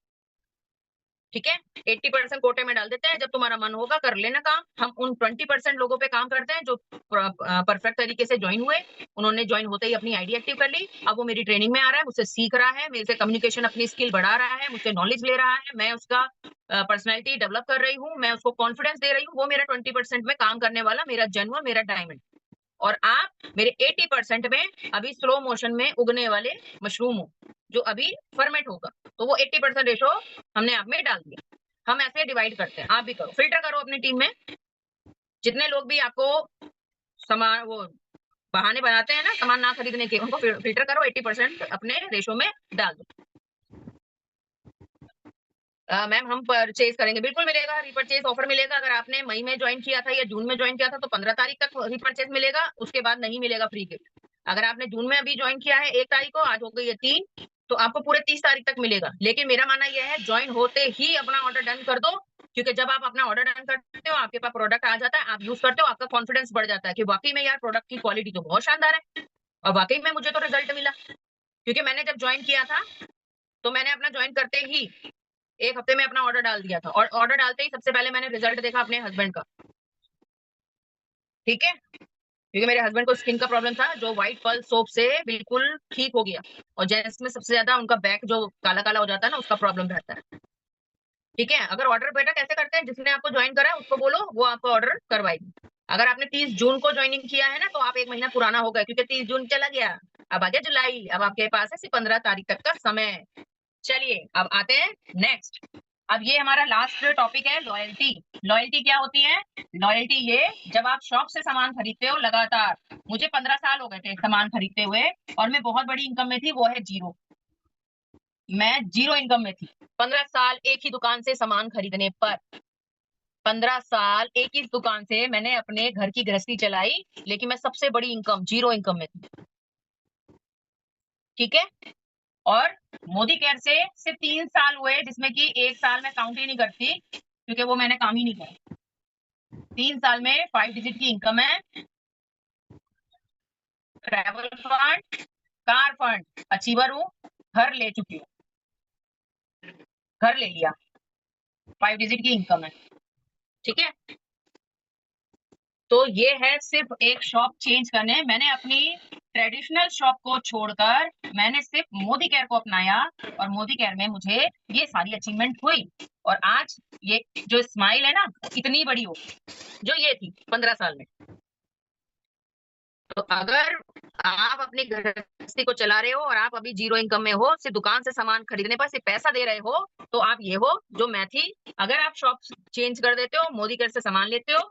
ठीक है? 80% कोटे में डाल देते हैं, जब तुम्हारा मन होगा कर लेना काम। हम उन 20% लोगों पे काम करते हैं जो परफेक्ट तरीके से ज्वाइन हुए, उन्होंने ज्वाइन होते ही अपनी आईडी एक्टिव कर ली, अब वो मेरी ट्रेनिंग में आ रहा है, मुझसे सीख रहा है, मेरे से कम्युनिकेशन अपनी स्किल बढ़ा रहा है, मुझसे नॉलेज ले रहा है, मैं उसका पर्सनैलिटी डेवलप कर रही हूँ, मैं उसको कॉन्फिडेंस दे रही हूँ, वो मेरा 20% में काम करने वाला मेरा जेन्युइन, मेरा डायमंड। और आप मेरे 80% में अभी स्लो मोशन में उगने वाले मशरूम हो, जो अभी फर्मेंट होगा। तो वो 80% रेशो हमने आप में डाल दिया। हम ऐसे डिवाइड करते हैं, आप भी करो, फिल्टर करो अपनी टीम में। जितने लोग भी आपको सामान वो बहाने बनाते हैं ना सामान ना खरीदने के, उनको फिल्टर करो, 80% अपने रेशो में डाल दो। मैम हम परचेज करेंगे, बिल्कुल मिलेगा, रीपरचेज ऑफर मिलेगा। अगर आपने मई में ज्वाइन किया था या जून में ज्वाइन किया था तो 15 तारीख तक रीपरचेज मिलेगा, उसके बाद नहीं मिलेगा फ्री गिफ्ट। अगर आपने जून में अभी ज्वाइन किया है 1 तारीख को, आज हो गई है 3, तो आपको पूरे 30 तारीख तक मिलेगा। लेकिन मेरा मानना यह है ज्वाइन होते ही अपना ऑर्डर डन कर दो, क्योंकि जब आप अपना ऑर्डर डन करते हो आपके पास प्रोडक्ट आ जाता है, आप यूज करते हो, आपका कॉन्फिडेंस बढ़ जाता है कि वाकई में यार प्रोडक्ट की क्वालिटी तो बहुत शानदार है, और वाकई में मुझे तो रिजल्ट मिला। क्योंकि मैंने जब ज्वाइन किया था तो मैंने अपना ज्वाइन करते ही 1 हफ्ते में अपना ऑर्डर डाल दिया था, और ऑर्डर डालते ही सबसे पहले मैंने रिजल्ट देखा अपने हस्बैंड का। ठीक है? क्योंकि मेरे हस्बैंड को स्किन का प्रॉब्लम था, जो व्हाइट पर्ल सोप से बिल्कुल ठीक हो गया। और जेंट्स में सबसे ज्यादा उनका बैक जो काला काला हो जाता है ना, उसका प्रॉब्लम रहता है। ठीक है? अगर ऑर्डर बेटा कैसे करते हैं, जिसने आपको ज्वाइन करा उसको बोलो, वो आपको ऑर्डर करवाएगी। अगर आपने 30 जून को ज्वाइनिंग किया है ना, तो आप 1 महीना पुराना हो गया, क्योंकि 30 जून चला गया, अब आ गया जुलाई, अब आपके पास है सिर्फ 15 तारीख तक का समय। चलिए अब आते हैं नेक्स्ट। अब ये हमारा लास्ट टॉपिक है लॉयल्टी। लॉयल्टी क्या होती है? लॉयल्टी ये, जब आप शॉप से सामान खरीदते हो लगातार, मुझे 15 साल हो गए थे सामान खरीदते हुए, और मैं बहुत बड़ी इनकम में थी, वो है जीरो। मैं जीरो इनकम में थी 15 साल एक ही दुकान से सामान खरीदने पर। 15 साल एक ही दुकान से मैंने अपने घर की गृहस्थी चलाई, लेकिन मैं सबसे बड़ी इनकम जीरो इनकम में थी। ठीक है? और मोदी केयर से सिर्फ 3 साल हुए, जिसमें कि 1 साल मैं काउंट ही नहीं करती, क्योंकि वो मैंने काम ही नहीं किया। 3 साल में 5 डिजिट की इनकम है। Travel fund, car fund, achiever हूँ, घर ले चुकी हूँ, घर ले लिया, 5 डिजिट की इनकम है। ठीक है? तो ये है सिर्फ एक शॉप चेंज करने। मैंने अपनी ट्रेडिशनल शॉप को छोड़कर मैंने सिर्फ मोदी केयर को अपनाया, और मोदी केयर में मुझे ये सारी अचीवमेंट हुई, और आज ये जो स्माइल है ना इतनी बड़ी हो, जो ये थी 15 साल में। तो अगर आप अपनी गृहस्थी को चला रहे हो और आप अभी जीरो इनकम में हो, सिर्फ दुकान से सामान खरीदने पर सिर्फ पैसा दे रहे हो, तो आप ये हो जो मैं थी। अगर आप शॉप चेंज कर देते हो, मोदी केयर से सामान लेते हो,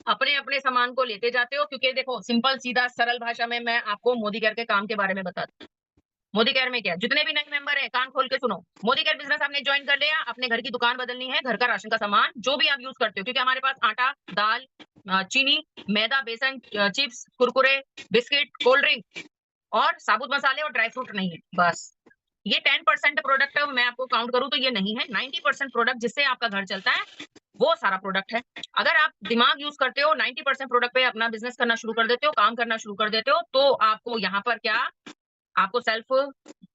अपने अपने सामान को लेते जाते हो, क्योंकि देखो सिंपल सीधा सरल भाषा में मैं आपको मोदी केयर के काम के बारे में बताती हूँ। मोदी केयर में क्या, जितने भी नए मेंबर हैं कान खोल के सुनो। मोदी केयर बिजनेस आपने ज्वाइन कर लिया, अपने घर की दुकान बदलनी है, घर का राशन का सामान जो भी आप यूज करते हो, क्योंकि हमारे पास आटा, दाल, चीनी, मैदा, बेसन, chips, Kurkure, biscuit, cold drink और साबुत मसाले और ड्राई फ्रूट नहीं है, बस। ये 10% प्रोडक्ट मैं आपको काउंट करूं तो ये नहीं है। 90% प्रोडक्ट जिससे आपका घर चलता है वो सारा प्रोडक्ट है। अगर आप दिमाग यूज करते हो, 90% प्रोडक्ट पे अपना बिजनेस करना शुरू कर देते हो, काम करना शुरू कर देते हो, तो आपको यहाँ पर क्या, आपको सेल्फ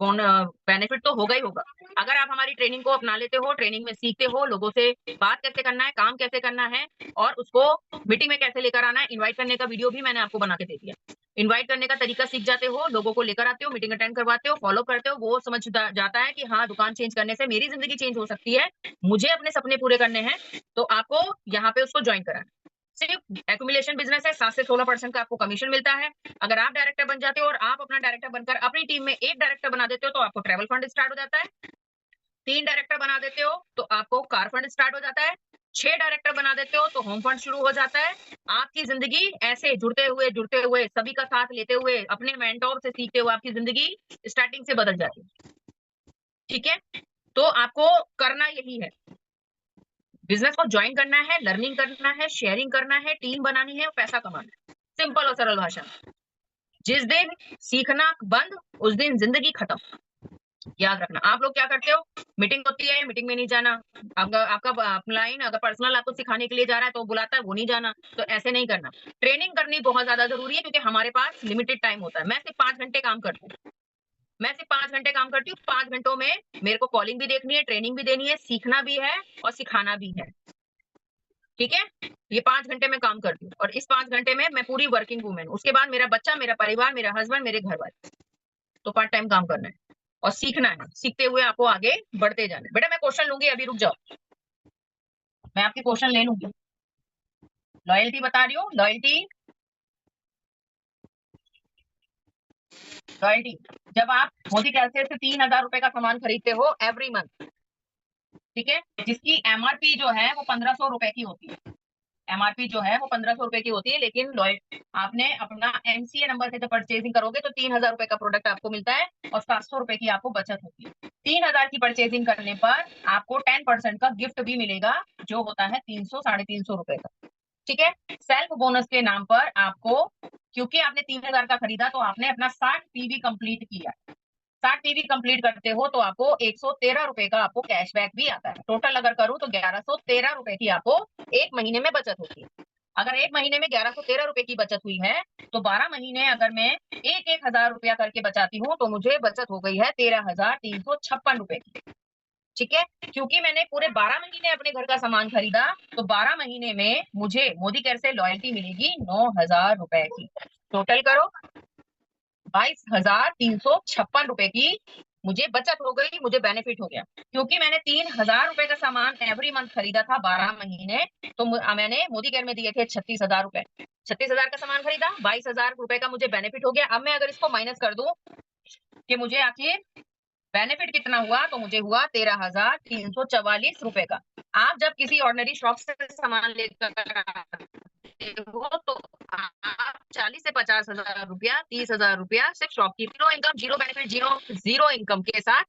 बेनिफिट तो होगा ही होगा। अगर आप हमारी ट्रेनिंग को अपना लेते हो, ट्रेनिंग में सीखते हो लोगों से बात कैसे करना है, काम कैसे करना है, और उसको मीटिंग में कैसे लेकर आना है, इनवाइट करने का वीडियो भी मैंने आपको बना के दे दिया। इनवाइट करने का तरीका सीख जाते हो, लोगों को लेकर आते हो, मीटिंग अटेंड करवाते हो, फॉलो करते हो, वो समझ जाता है कि हाँ दुकान चेंज करने से मेरी जिंदगी चेंज हो सकती है, मुझे अपने सपने पूरे करने हैं, तो आपको यहाँ पे उसको ज्वाइन कराना। सिर्फ एक्यूमुलेशन बिजनेस है, 7 से 16% का आपको कमीशन मिलता है। अगर आप डायरेक्टर बन जाते हो और आप अपना डायरेक्टर बनकर अपनी टीम में एक डायरेक्टर बना देते हो तो आपको ट्रैवल फंड स्टार्ट हो जाता है। 3 डायरेक्टर बना देते हो तो आपको कार फंड स्टार्ट हो जाता है। 6 डायरेक्टर बना देते हो तो होम फंड शुरू हो जाता है। आपकी जिंदगी ऐसे जुड़ते हुए सभी का साथ लेते हुए अपने मेंटोर से सीखते हुए आपकी जिंदगी स्टार्टिंग से बदल जाती है। ठीक है, तो आपको करना यही है, बिजनेस को ज्वाइन करना है, लर्निंग करना है, शेयरिंग करना है, टीम बनानी है और पैसा कमाना है। सिंपल और सरल भाषा में। जिस दिन सीखना बंद उस दिन जिंदगी खत्म। याद रखना। आप लोग क्या करते हो, मीटिंग होती है, मीटिंग में नहीं जाना। आपका अपलाइन अगर पर्सनल आपको सिखाने के लिए जा रहा है तो बुलाता है, वो नहीं जाना। तो ऐसे नहीं करना। ट्रेनिंग करनी बहुत ज्यादा जरूरी है क्योंकि हमारे पास लिमिटेड टाइम होता है। मैं सिर्फ 5 घंटे काम करती हूँ। 5 घंटों में मेरे को कॉलिंग भी देखनी है, ट्रेनिंग भी देनी है, सीखना भी है और सिखाना भी है। ठीक है, ये 5 घंटे में काम करती हूँ और इस 5 घंटे में मैं पूरी वर्किंग वूमेन। उसके बाद मेरा बच्चा, मेरा परिवार, मेरा हस्बैंड, मेरे घर वाले। तो पार्ट टाइम काम करना है और सीखना है। सीखते हुए आपको आगे बढ़ते जाना है। बेटा मैं क्वेश्चन लूंगी, अभी रुक जाओ, मैं आपके क्वेश्चन ले लूंगी। लॉयल्टी बता रही हूँ, लॉयल्टी लॉयल्टी जब आप मोदी कैसे से 3,000 रुपए का सामान खरीदते हो एवरी मंथ, ठीक है, जिसकी एमआरपी जो है वो 1,500 रुपए की होती है। एमआरपी जो है वो 1,500 रुपए की होती है, लेकिन आपने अपना एमसीए नंबर से जब परचेजिंग करोगे तो 3,000 रुपए का प्रोडक्ट आपको मिलता है और 700 रुपए की आपको बचत होती है। 3,000 की परचेजिंग करने पर आपको 10% का गिफ्ट भी मिलेगा जो होता है 300 350 रुपए का। ठीक है, सेल्फ बोनस के नाम पर आपको, क्योंकि आपने 3,000 का खरीदा तो आपने अपना 60 पीवी कंप्लीट किया। 60 पीवी कंप्लीट करते हो तो आपको 113 रुपए का आपको कैशबैक भी आता है। टोटल अगर करूं तो 1,113 रुपए की आपको एक महीने में बचत होती है। अगर एक महीने में 1,113 रुपए की बचत हुई है तो 12 महीने अगर मैं 1,000 रुपया करके बचाती हूँ तो मुझे बचत हो गई है 13,356 रुपए की। ठीक है, क्योंकि मैंने पूरे 12 महीने अपने घर का सामान खरीदा तो 12 महीने में मुझे मोदी केयर से लॉयल्टी मिलेगी 9,000 रुपए की। टोटल करो, 22,356 रुपए की मुझे बचत हो गई, मुझे बेनिफिट हो गया क्योंकि मैंने 3,000 रुपए का सामान एवरी मंथ खरीदा था 12 महीने। तो मैंने मोदी केयर में दिए थे 36,000 रुपए। 36,000 का सामान खरीदा, 22,000 रुपए का मुझे बेनिफिट हो गया। अब मैं अगर इसको माइनस कर दूं कि मुझे आखिर बेनिफिट कितना हुआ तो मुझे हुआ 13,344 रुपए का। आप जब किसी ऑर्डिनरी शॉप से सामान लेकर हो तो आप 40 से 50,000 रुपया, 30,000 रुपया सिर्फ शॉप की zero income, zero benefit, zero income के साथ।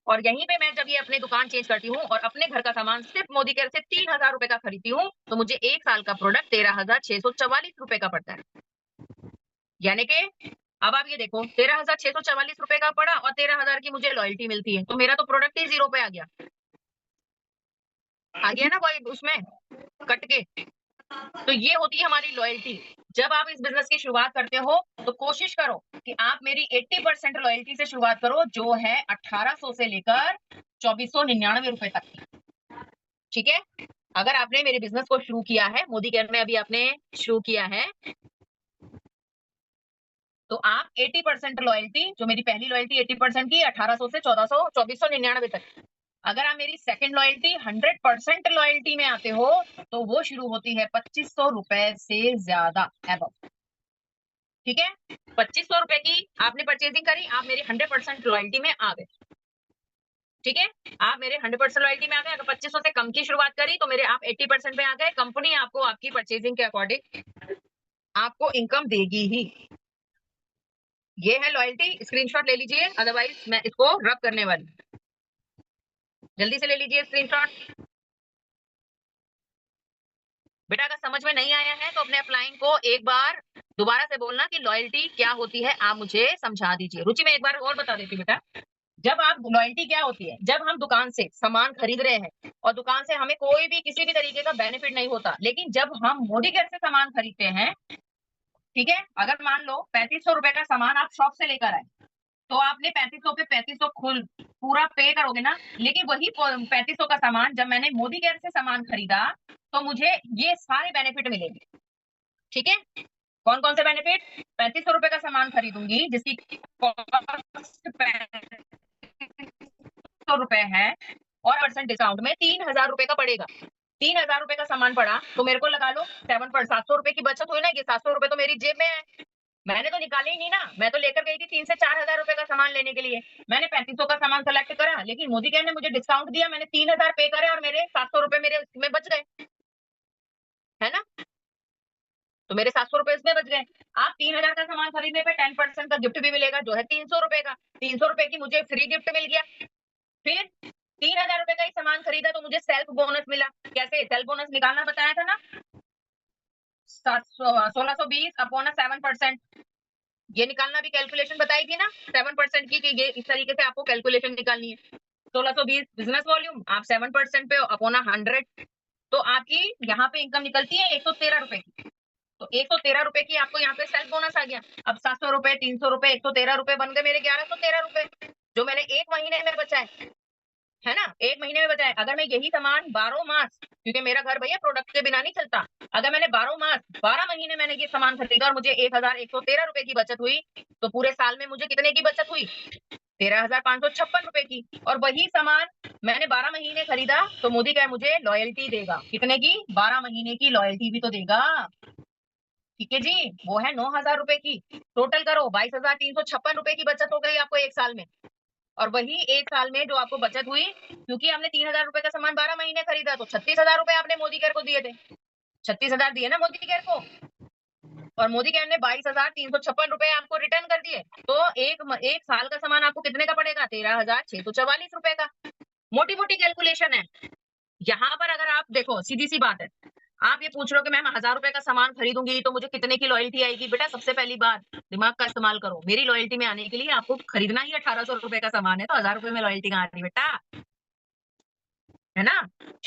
और यहीं पे मैं जब ये अपनी दुकान चेंज करती हूँ और अपने घर का सामान सिर्फ मोदी केयर से 3,000 रुपए का खरीदती हूँ तो मुझे एक साल का प्रोडक्ट 13,644 रुपए का पड़ता है। यानी कि अब आप ये देखो 13,644 रुपए का पड़ा और 13,000 की मुझे लॉयल्टी मिलती है तो मेरा तो प्रोडक्ट ही जीरो पे आ गया ना कोई उसमें कट के। तो ये होती है हमारी लॉयल्टी। जब आप इस बिजनेस की शुरुआत करते हो तो कोशिश करो कि आप मेरी 80% लॉयल्टी से शुरुआत करो जो है 1,800 से लेकर 2,499 रुपए तक। ठीक है, अगर आपने मेरे बिजनेस को शुरू किया है मोदी केयर में, अभी आपने शुरू किया है तो आप 80% लॉयल्टी, जो मेरी पहली लॉयल्टी 80% की 1,800 से 2,499 तक। अगर आप मेरी सेकंड लॉयल्टी 100% लॉयल्टी में आते हो तो वो शुरू होती है 2,500 रुपए से ज्यादा एबव। ठीक है, 2,500 रुपए की आपने परचेजिंग करी, आप मेरी 100% लॉयल्टी में आ गए। ठीक है, आप मेरे 100% लॉयल्टी में आ गए। अगर 2,500 से कम की शुरुआत करी तो मेरे आप 80% में आ गए। कंपनी आपको आपकी परचेजिंग के अकॉर्डिंग आपको इनकम देगी ही। ये है लॉयल्टी, स्क्रीनशॉट ले लीजिए, अदरवाइज मैं इसको रब करने वाली। जल्दी से ले लीजिए स्क्रीनशॉट। बेटा अगर समझ में नहीं आया है तो अपने अपलाइन को एक बार दोबारा से बोलना कि लॉयल्टी क्या होती है, आप मुझे समझा दीजिए। रुचि मैं एक बार और बता देती बेटा, जब आप लॉयल्टी क्या होती है, जब हम दुकान से सामान खरीद रहे हैं और दुकान से हमें कोई भी किसी भी तरीके का बेनिफिट नहीं होता, लेकिन जब हम मोदी केयर से सामान खरीदते हैं, ठीक है, अगर मान लो 3,500 रुपए का सामान आप शॉप से लेकर आए तो आपने 3,500 पे 3,500 खुल पूरा पे करोगे ना, लेकिन वही 3,500 का सामान जब मैंने मोदी केयर से सामान खरीदा तो मुझे ये सारे बेनिफिट मिलेंगे। ठीक है, कौन कौन से बेनिफिट? 3,500 रुपए का सामान खरीदूंगी जिसकी कॉस्ट 3,500 रुपए है और % डिस्काउंट में 3,000 रुपए का पड़ेगा। 3,000 रुपए का सामान पड़ा तो मेरे को लगा लो 700 रुपए की बचत हुई ना, ये 700 रुपए तो मेरी जेब में है, मैंने तो निकाले ही नहीं ना, मैं तो लेकर गई थी 3 से 4,000 रुपए का सामान लेने के लिए, मैंने 3500 का सामान सेलेक्ट करा, लेकिन मोदी केयर ने मुझे डिस्काउंट दिया, मैंने 3,000 पे करे और मेरे 700 रुपए मेरे उसमें बच गए, है ना, तो मेरे 700 रुपए इसमें बच गए। आप 3,000 का सामान खरीदने पे 10% का गिफ्ट भी मिलेगा, जो है 300 रुपए का, 300 रुपए की मुझे फ्री गिफ्ट मिल गया। फिर 3,000 रुपए का ही सामान खरीदा तो मुझे सेल्फ बोनस मिला। कैसे सेल्फ बोनस निकालना बताया था ना, 1620 अपॉन 7%, ये निकालना भी कैलकुलेशन बताई थी ना 7% की, कि ये इस तरीके से आपको कैलकुलेशन निकालनी है। 1620 बिजनेस वॉल्यूम, आप 7% पे अपॉन 100, तो आपकी यहाँ पे इनकम निकलती है 113 रुपए की, तो 113 रुपए की आपको यहाँ पे सेल्फ बोनस आ गया। अब 700 रुपए, 300 रुपए, 113 रुपए बन गए मेरे 1113 रुपए, जो मैंने एक महीने में बचाए, है ना, एक महीने में बचाए। अगर मैं यही सामान 12 मास, क्योंकि मेरा घर भैया प्रोडक्ट के बिना नहीं चलता, अगर मैंने 12 मास 12 महीने मैंने ये सामान खरीदा और मुझे 1,113 रुपए की बचत हुई, तो पूरे साल में मुझे कितने की बचत हुई, 13,556 रुपए की। और वही सामान मैंने 12 महीने खरीदा तो मोदी क्या मुझे लॉयल्टी देगा, कितने की, 12 महीने की लॉयल्टी भी तो देगा, ठीक है जी, वो है 9,000 रुपए की। टोटल करो 22,356 रुपए की बचत हो गई आपको एक साल में। और वही एक साल में जो आपको बचत हुई, क्योंकि हमने 3,000 रुपए का सामान 12 महीने खरीदा, तो 36,000 रुपए आपने मोदी केयर को दिए थे, 36,000 दिए ना मोदी केयर को, और मोदी केयर ने 22,356 रुपए आपको रिटर्न कर दिए, तो एक साल का सामान आपको कितने का पड़ेगा, 13,644 रुपए का। मोटी मोटी कैलकुलेशन है। यहाँ पर अगर आप देखो, सीधी सी बात है, आप ये पूछ रहे हो कि मैम 1,000 रुपए का सामान खरीदूंगी तो मुझे कितने की लॉयल्टी आएगी, बेटा सबसे पहली बात दिमाग का इस्तेमाल करो, मेरी लॉयल्टी में आने के लिए आपको खरीदना ही 1,800 रुपए का सामान है, तो 1,000 रुपए में लॉयल्टी कहाँ आ रही बेटा, है ना।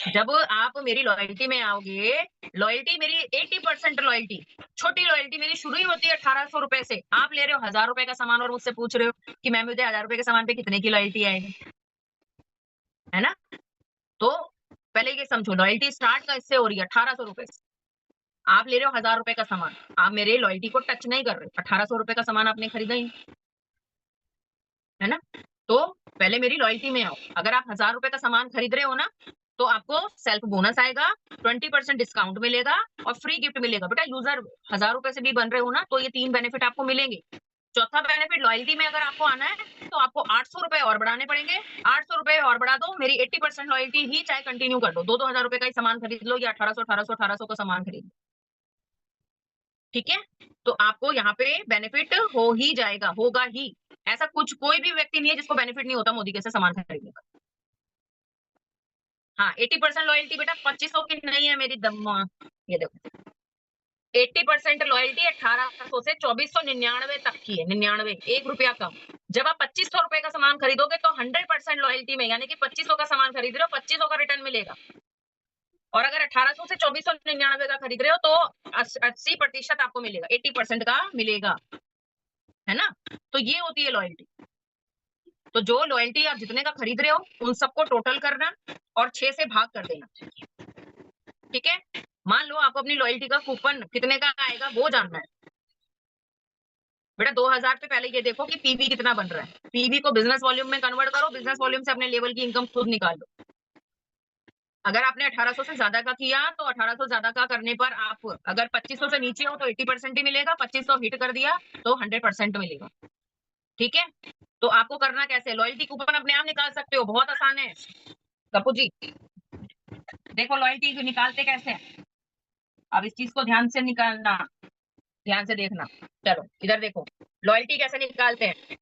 जब आप मेरी लॉयल्टी में आओगे, लॉयल्टी मेरी 80% लॉयल्टी, छोटी लॉयल्टी मेरी शुरू ही होती है 1,800 रुपए से। आप ले रहे हो 1,000 रुपए का सामान और मुझसे पूछ रहे हो कि मैम मुझे 1,000 रुपए के सामान पे कितने की लॉयल्टी आएगी, है ना। तो पहले ये समझो, लॉयल्टी स्टार्ट कैसे हो रही है, 1,800 रुपए से। आप ले रहे हो 1,000 रुपए का सामान, आप मेरे लॉयल्टी को टच नहीं कर रहे, 1,800 रुपए का सामान आपने खरीदा ही, है ना। तो पहले मेरी लॉयल्टी में आओ। अगर आप 1,000 रुपए का सामान खरीद रहे हो ना, तो आपको सेल्फ बोनस आएगा, 20% डिस्काउंट मिलेगा और फ्री गिफ्ट मिलेगा। बेटा यूजर 1,000 रुपए से भी बन रहे हो ना, तो ये 3 बेनिफिट आपको मिलेंगे। चौथा बेनिफिट, लॉयल्टी में अगर आपको आना है तो आपको 800 रुपए और बढ़ाने पड़ेंगे, 800 रुपए और बढ़ा दो, मेरी 80% लॉयल्टी ही चाहे कंटिन्यू कर दो, 2-2 हजार रुपए का ही सामान खरीद लो या 1,800 का सामान खरीद लो, ठीक है। तो आपको यहाँ पे बेनिफिट हो ही जाएगा, होगा ही, ऐसा कुछ कोई भी व्यक्ति नहीं है जिसको बेनिफिट नहीं होता मोदी के से सामान खरीदने का। हाँ 80% लॉयल्टी बेटा 2500 की नहीं है मेरी दम, ये देखो 80% लॉयल्टी 1,800 से 2,499 तक की है, 99, 1 रुपया कम। जब आप 2,500 रुपए का सामान खरीदोगे तो 100% लॉयल्टी में, यानी कि 2,500 का सामान खरीद रहे हो 2,500 का रिटर्न मिलेगा, और अगर 1,800 से 2,499 का खरीद रहे हो तो 80% आपको मिलेगा, 80% का मिलेगा, है ना। तो ये होती है लॉयल्टी। तो जो लॉयल्टी आप जितने का खरीद रहे हो उन सबको टोटल करना और 6 से भाग कर देना, ठीक है। मान लो आपको अपनी लॉयल्टी का कूपन कितने का आएगा वो जानना है, बेटा 2,000 पे पहले ये देखो कि पीवी कितना बन रहा है, पीवी को बिजनेस वॉल्यूम में कन्वर्ट करो, बिजनेस वॉल्यूम से अपने लेवल की इनकम खुद निकाल लो। अगर आपने 1,800 से ज्यादा का किया तो 1,800 ज्यादा का करने पर आप अगर 2,500 से नीचे हो तो 80% ही मिलेगा, 2,500 हिट कर दिया तो 100% मिलेगा, ठीक है। तो आपको करना कैसे, लॉयल्टी कूपन अपने आप निकाल सकते हो, बहुत आसान है कपू जी। देखो लॉयल्टी निकालते कैसे हैं, अब इस चीज को ध्यान से निकालना, ध्यान से देखना। चलो इधर देखो लॉयल्टी कैसे निकालते हैं।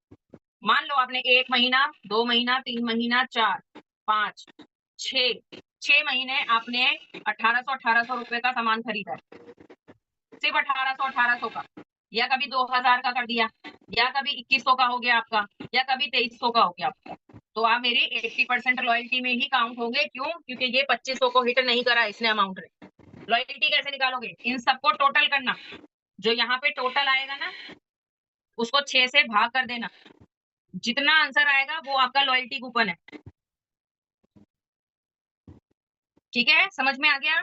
मान लो आपने 1 महीना, 2 महीना, 3 महीना, 4, 5, 6 महीने आपने 1,800 रुपए का सामान खरीदा है, सिर्फ 1,800 का, या कभी 2,000 का कर दिया, या कभी 2,100 का हो गया आपका, या कभी 2,300 का हो गया आपका, तो आप मेरी 80% लॉयल्टी में ही काउंट होंगे। क्यों, क्योंकि ये 2,500 को हिट नहीं करा इसने अमाउंट ने। लॉयल्टी कैसे निकालोगे, इन सबको टोटल करना, जो यहाँ पे टोटल आएगा ना उसको 6 से भाग कर देना, जितना आंसर आएगा वो आपका लॉयल्टी कूपन है, ठीक है, समझ में आ गया।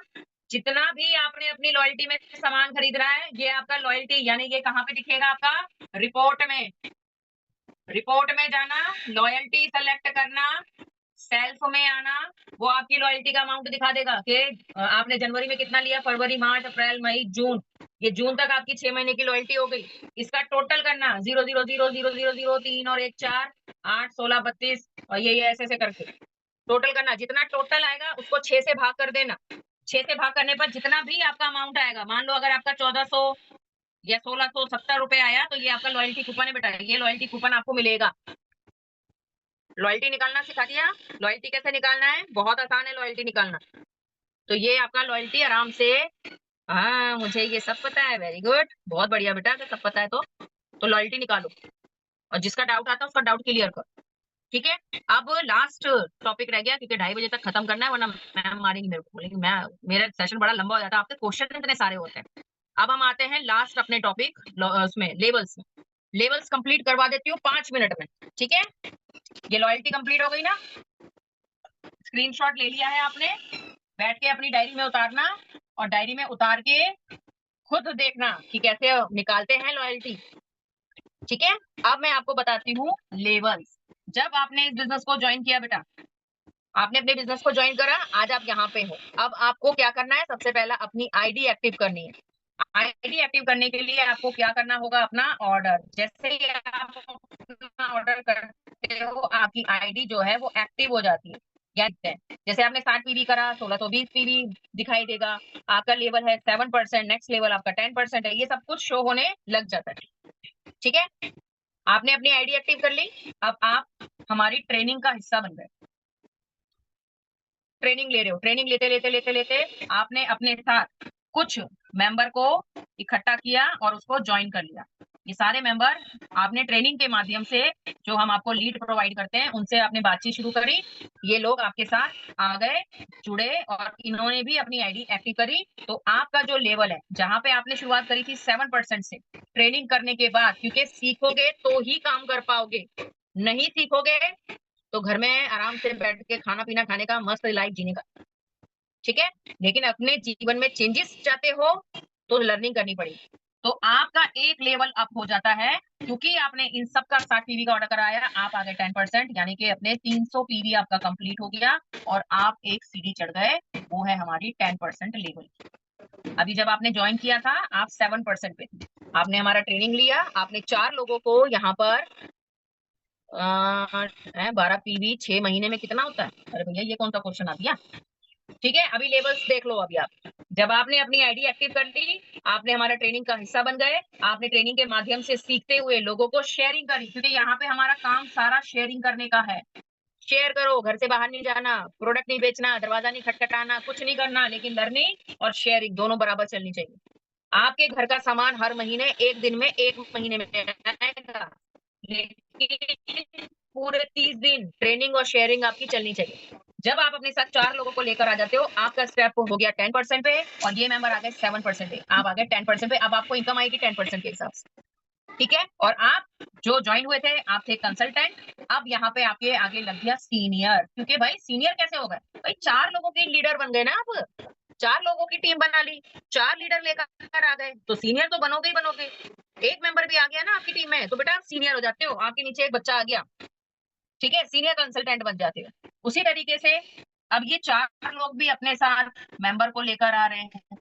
जितना भी आपने अपनी लॉयल्टी में सामान खरीद रहा है ये आपका लॉयल्टी, यानी ये कहाँ पे दिखेगा आपका, रिपोर्ट में, रिपोर्ट में जाना, लॉयल्टी सेलेक्ट करना, सेल्फ में आना, वो आपकी लॉयल्टी का अमाउंट दिखा देगा कि आपने जनवरी में कितना लिया, फरवरी, मार्च, अप्रैल, मई, जून, ये जून तक आपकी 6 महीने की लॉयल्टी हो गई। इसका टोटल करना 0 0 0 0 0 0 3 और 1 4 8 16 32 और ये ऐसे ऐसे करके टोटल करना। जितना टोटल आएगा उसको 6 से भाग कर देना। 6 से भाग करने पर जितना भी आपका अमाउंट आएगा, मान लो अगर आपका 1400 या 1670 रुपए आया तो ये आपका लॉयल्टी कूपन है बेटा, ये लॉयल्टी कूपन आपको मिलेगा। लॉयल्टी निकालना सिखा दिया। लॉयल्टी कैसे निकालना है, बहुत आसान है लॉयल्टी निकालना। तो ये आपका लॉयल्टी आराम से, हाँ मुझे ये सब पता है, वेरी गुड, बहुत बढ़िया बेटा, अगर सब पता है तो लॉयल्टी निकालो और जिसका डाउट आता है उसका डाउट क्लियर करो। ठीक है, अब लास्ट टॉपिक रह गया क्योंकि 2:30 बजे तक खत्म करना है, वरना मैम मारेंगी मेरे को, लेकिन मेरा सेशन बड़ा लंबा हो जाता है, आपके क्वेश्चन इतने सारे होते हैं। अब हम आते हैं लास्ट अपने टॉपिक उसमें, लेवल्स में। लेवल्स कंप्लीट करवा देती हूँ 5 मिनट में। ठीक है, ये लॉयल्टी कंप्लीट हो गई ना, स्क्रीनशॉट ले लिया है आपने, बैठ के अपनी डायरी में उतारना और डायरी में उतार के खुद देखना कि कैसे निकालते हैं लॉयल्टी। ठीक है, अब मैं आपको बताती हूँ लेवल्स। जब आपने इस बिजनेस को ज्वाइन किया बेटा, आपने अपने बिजनेस को ज्वाइन करा, आज आप यहाँ पे हो, अब आपको क्या करना है, सबसे पहला अपनी आईडी एक्टिव करनी है। आईडी एक्टिव करने के लिए आपको क्या करना होगा, अपना ऑर्डर, जैसे ही आप अपना ऑर्डर करते हो आपकी आईडी जो है वो एक्टिव हो जाती है। जैसे आपने 60 पीवी करा, 1620 पीवी दिखाई देगा, आपका लेवल है 7%, नेक्स्ट लेवल आपका 10% है, ये सब कुछ शो होने लग जाता है। ठीक है, आपने अपनी आईडी एक्टिव कर ली, अब आप हमारी ट्रेनिंग का हिस्सा बन गए। ट्रेनिंग ले रहे हो, ट्रेनिंग लेते लेते लेते लेते आपने अपने साथ कुछ मेंबर को इकट्ठा किया और उसको ज्वाइन कर लिया। ये सारे मेंबर आपने ट्रेनिंग के माध्यम से, जो हम आपको लीड प्रोवाइड करते हैं, उनसे आपने बातचीत शुरू करी, ये लोग आपके साथ आ गए, जुड़े और इन्होंने भी अपनी आईडी एक्टिव करी। तो आपका जो लेवल है, जहां पे आपने शुरुआत करी थी 7% से, ट्रेनिंग करने के बाद, क्योंकि सीखोगे तो ही काम कर पाओगे, नहीं सीखोगे तो घर में आराम से बैठ के खाना पीना खाने का, मस्त लाइफ जीने का। ठीक है, लेकिन अपने जीवन में चेंजेस चाहते हो तो लर्निंग करनी पड़ेगी। तो आपका एक लेवल अप हो जाता है, क्योंकि आपने इन सब का 60 पीवी का ऑर्डर कराया, आप आ गए 10%, यानी कि अपने 300 पीवी आपका कंप्लीट हो गया और आप एक सीढ़ी चढ़ गए, वो है हमारी 10% लेवल। अभी जब आपने ज्वाइन किया था आप 7% पे थे, आपने हमारा ट्रेनिंग लिया, आपने 4 लोगों को यहाँ पर 12 पीवी 6 महीने में कितना होता है, अरे भैया ये कौन सा क्वेश्चन आ गया। ठीक है, अभी लेवल्स देख लो। अभी आप जब आपने अपनी आईडी एक्टिव कर ली, आपने हमारा ट्रेनिंग का हिस्सा बन गए, आपने ट्रेनिंग के माध्यम से सीखते हुए लोगों को शेयरिंग करी, क्योंकि यहाँ पे हमारा काम सारा शेयरिंग करने का है। शेयर करो, घर से बाहर नहीं जाना, प्रोडक्ट नहीं बेचना, दरवाजा नहीं खटखटाना, कुछ नहीं करना, लेकिन लर्निंग और शेयरिंग दोनों बराबर चलनी चाहिए। आपके घर का सामान हर महीने, एक दिन में, एक महीने में आएगा, लेकिन पूरे 30 दिन ट्रेनिंग और शेयरिंग आपकी चलनी चाहिए। जब आप अपने साथ 4 लोगों को लेकर आ जाते हो, आपका स्टेप हो गया 10% पे और ये मेंबर आ गए 7% पे, आप आ गए 10% पे। अब आपको इनकम आएगी 10% के हिसाब से। ठीक है, और आप जो ज्वाइन हुए थे आप थे कंसल्टेंट, अब यहाँ पे आपके आगे लग गया सीनियर, क्योंकि भाई सीनियर कैसे हो गए, भाई 4 लोगों के लीडर बन गए ना, आप 4 लोगों की टीम बना ली, 4 लीडर लेकर आ गए, तो सीनियर तो बनोगे ही बनोगे। एक मेंबर भी आ गया ना आपकी टीम में तो बेटा आप सीनियर हो जाते हो, आपके नीचे एक बच्चा आ गया, ठीक है, सीनियर कंसल्टेंट बन जाते हो। उसी तरीके से अब ये 4 लोग भी अपने साथ मेंबर को लेकर आ रहे हैं,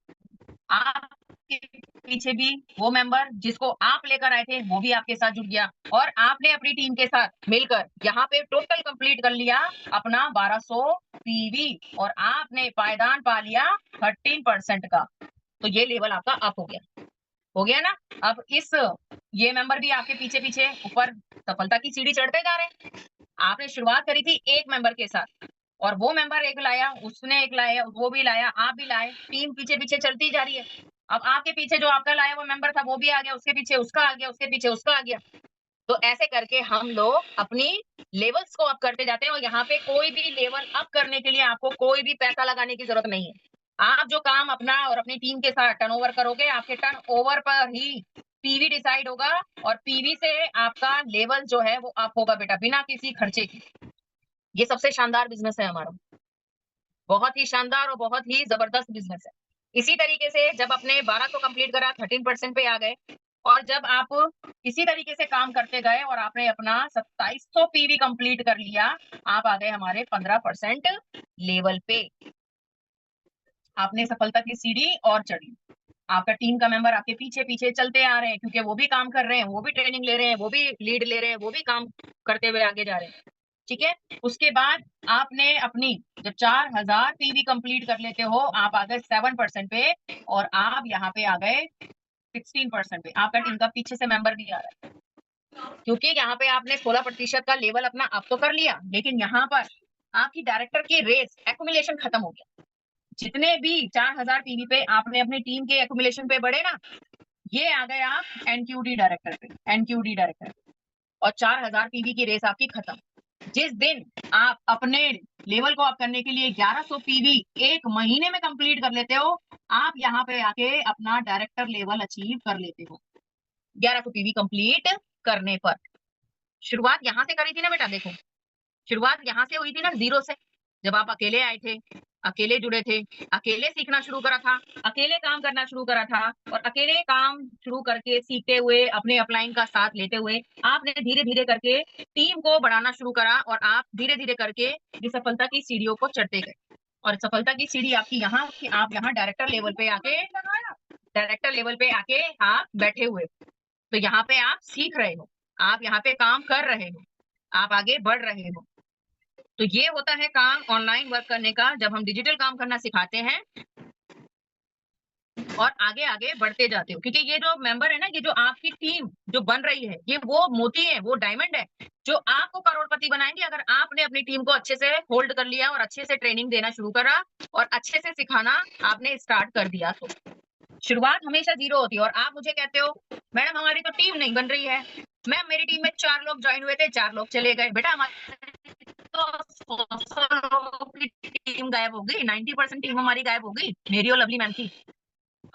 आपके पीछे भी वो मेंबर जिसको आप लेकर आए थे वो भी आपके साथ जुड़ गया और आपने अपनी टीम के साथ मिलकर यहाँ पे टोटल कंप्लीट कर लिया अपना 1200 पीवी और आपने पायदान पा लिया 13% का। तो ये लेवल आपका अप हो गया ना। अब ये मेंबर भी आपके पीछे पीछे ऊपर सफलता की सीढ़ी चढ़ते जा रहे हैं। आपने शुरुआत करी थी एक मेंबर के साथ और वो मेंबर एक लाया, उसने एक लाया, वो भी लाया, आप भी लाए, टीम पीछे पीछे चलती जा रही है। अब आपके पीछे जो आपका लाया वो मेंबर था वो भी आ गया, उसके पीछे उसका आ गया, उसके पीछे उसका आ गया। तो ऐसे करके हम लोग अपनी लेवल्स को अप करते जाते हैं और यहाँ पे कोई भी लेवल अप करने के लिए आपको कोई भी पैसा लगाने की जरूरत नहीं है। आप जो काम अपना और अपनी टीम के साथ टर्नओवर करोगे, आपके टर्नओवर पर ही पीवी डिसाइड होगा और पीवी से आपका लेवल जो है वो अप होगा बेटा, बिना किसी खर्चे के। ये सबसे शानदार बिजनेस है हमारा, बहुत ही शानदार और बहुत ही जबरदस्त बिजनेस है। इसी तरीके से जब अपने 1200 कंप्लीट करा, 13% पे आ गए, और जब आप इसी तरीके से काम करते गए और आपने अपना 2700 पीवी कंप्लीट कर लिया, आप आ गए हमारे 15% लेवल पे। आपने सफलता की सीढ़ी और चढ़ी। आपका टीम का मेंबर आपके पीछे पीछे चलते आ रहे हैं, क्योंकि वो भी काम कर रहे हैं, वो भी ट्रेनिंग ले रहे हैं, वो भी लीड ले रहे हैं, वो भी काम करते हुए आगे जा रहे हैं। ठीक है, उसके बाद आपने अपनी जब 4000 पीवी कंप्लीट कर लेते हो, आप आ गए 7% पे, और आप यहाँ पे आ गए 16% पे। आपका टीम का पीछे से मेंबर भी आ रहा है, क्योंकि यहाँ पे आपने 16% का लेवल अपना अप तो कर लिया, लेकिन यहाँ पर आपकी डायरेक्टर की रेस एक्युमुलेशन खत्म हो गया। जितने भी 4000 पीवी पे आपने अपनी टीम के एक्युमुलेशन पे बढ़े ना, ये आ गए आप एनक्यूडी डायरेक्टर पे, एनक्यूडी डायरेक्टर, और 4000 पीवी की रेस आपकी खत्म। जिस दिन आप अपने लेवल को अप करने के लिए 1100 पीवी एक महीने में कंप्लीट कर लेते हो, आप यहाँ पे आके अपना डायरेक्टर लेवल अचीव कर लेते हो 1100 पीवी कंप्लीट करने पर। शुरुआत यहाँ से करी थी ना बेटा, देखो शुरुआत यहाँ से हुई थी ना, जीरो से। जब आप अकेले आए थे, अकेले जुड़े थे, अकेले सीखना शुरू करा था, अकेले काम करना शुरू करा था, और अकेले काम शुरू करके सीखते हुए अपने अपलाइन का साथ लेते हुए आपने धीरे धीरे करके टीम को बढ़ाना शुरू करा, और आप धीरे धीरे करके सफलता की सीढ़ियों को चढ़ते गए। और सफलता की सीढ़ी आपकी यहाँ कि आप यहाँ डायरेक्टर लेवल पे आके आप बैठे हुए। तो यहाँ पे आप सीख रहे हो, आप यहाँ पे काम कर रहे हो, आप आगे बढ़ रहे हो। तो ये होता है काम ऑनलाइन वर्क करने का, जब हम डिजिटल काम करना सिखाते हैं और आगे आगे बढ़ते जाते हो। क्योंकि ये जो मेंबर है ना, ये जो आपकी टीम जो बन रही है, ये वो मोती है, वो डायमंड है, जो आपको करोड़पति बनाएंगे अगर आपने अपनी टीम को अच्छे से होल्ड कर लिया और अच्छे से ट्रेनिंग देना शुरू करा और अच्छे से सिखाना आपने स्टार्ट कर दिया। तो शुरुआत हमेशा जीरो होती है। और आप मुझे कहते हो मैडम हमारी तो टीम नहीं बन रही है। मैम मेरी टीम में 4 लोग ज्वाइन हुए थे, 4 लोग चले गए। बेटा हमारी तो 100 लोगों की टीम गायब हो गई, 90% टीम हमारी गायब हो गई, मेरी और लवली मैम की।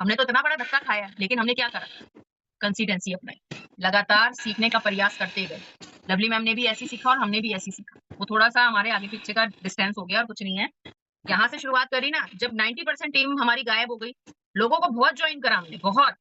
हमने तो इतना बड़ा धक्का खाया, लेकिन हमने क्या करा, कंसिस्टेंसी अपनाई, लगातार सीखने का प्रयास करते गए। लवली मैम ने भी ऐसी सीखा और हमने भी ऐसी सीखा। वो थोड़ा सा हमारे आगे पीछे का डिस्टेंस हो गया और कुछ नहीं है। यहाँ से शुरुआत करी ना, जब 90% टीम हमारी गायब हो गई, लोगों को बहुत ज्वाइन करा हमने, बहुत,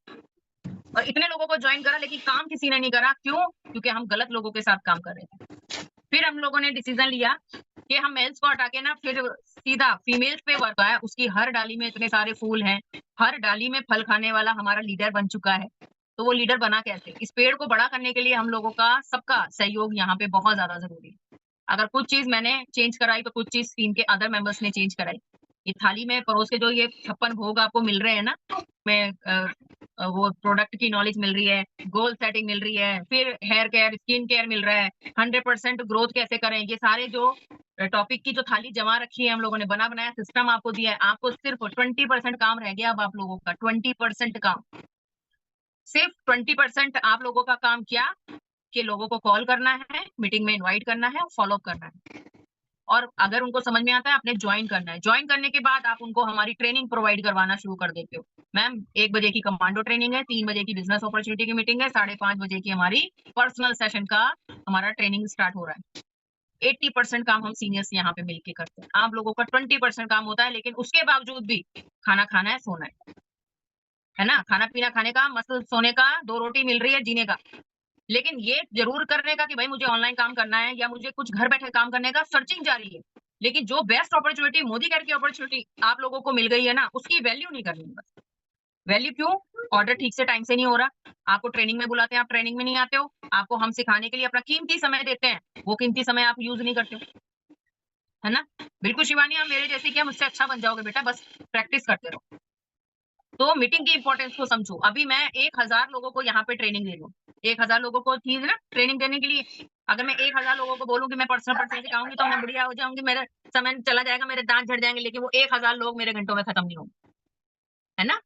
और इतने लोगों को ज्वाइन करा, लेकिन काम किसी ने नहीं करा। क्यों? क्योंकि हम गलत लोगों के साथ काम कर रहे थे। फिर हम लोगों ने डिसीजन लिया कि हम मेल्स को हटा के ना फिर सीधा फीमेल्स पे वर्क आया। उसकी हर डाली में इतने सारे फूल हैं, हर डाली में फल खाने वाला हमारा लीडर बन चुका है। तो वो लीडर बना कैसे? इस पेड़ को बड़ा करने के लिए हम लोगों का सबका सहयोग यहाँ पे बहुत ज्यादा जरूरी है। अगर कुछ चीज मैंने चेंज कराई तो कुछ चीज टीम के अदर मेंबर्स ने चेंज कराई। ये थाली में परोस के जो ये 56 भोग आपको मिल रहे हैं ना, में वो प्रोडक्ट की नॉलेज मिल रही है, गोल सेटिंग मिल रही है, फिर हेयर केयर, स्किन केयर मिल रहा है, 100% ग्रोथ कैसे करें, ये सारे जो टॉपिक की जो थाली जमा रखी है हम लोगों ने, बना बनाया सिस्टम आपको दिया है। आपको सिर्फ 20% काम रह गया अब आप लोगों का, 20% काम, सिर्फ 20% आप लोगों का काम क्या कि लोगों को कॉल करना है, मीटिंग में इनवाइट करना है, फॉलो करना है, और अगर उनको समझ में आता है आपने ज्वाइन करना है। ज्वाइन करने के बाद आप उनको हमारी ट्रेनिंग प्रोवाइड करवाना शुरू कर देते हो। मैम 1 बजे की कमांडो ट्रेनिंग है, 3 बजे की बिजनेस अपॉर्चुनिटी की मीटिंग है, 5:30 बजे की हमारी पर्सनल सेशन का हमारा ट्रेनिंग स्टार्ट हो रहा है। 80% काम हम सीनियर्स यहाँ पे मिलके करते हैं। आप लोगों का 20% काम होता है, लेकिन उसके बावजूद भी खाना खाना है, सोना है ना, खाना पीना खाने का, मस्त सोने का, 2 रोटी मिल रही है जीने का। लेकिन ये जरूर करने का कि भाई मुझे ऑनलाइन काम करना है या मुझे कुछ घर बैठे काम करने का सर्चिंग जारी है। लेकिन जो बेस्ट अपॉर्चुनिटी, मोदी केयर की अपॉर्चुनिटी आप लोगों को मिल गई है ना, उसकी वैल्यू नहीं करनी। बस वैल्यू क्यों? ऑर्डर ठीक से टाइम से नहीं हो रहा, आपको ट्रेनिंग में बुलाते हैं, आप ट्रेनिंग में नहीं आते हो, आपको हम सिखाने के लिए अपना कीमती समय देते हैं, वो कीमती समय आप यूज नहीं करते हो, है ना। बिल्कुल शिवानी, आप मेरे जैसे क्या मुझसे अच्छा बन जाओगे बेटा, बस प्रैक्टिस करते रहो। तो मीटिंग की इंपॉर्टेंस को समझो। अभी मैं 1000 लोगों को यहाँ पे ट्रेनिंग दे रही हूँ, 1000 लोगों को थी ना ट्रेनिंग देने के लिए। अगर मैं 1000 लोगों को बोलूँ कि मैं पर्सनल सिखाऊंगी तो मैं बढ़िया हो जाऊंगी, मेरा समय चला जाएगा, मेरे दांत झड़ जाएंगे, लेकिन वो 1000 लोग मेरे घंटों में खत्म नहीं होंगे, है ना।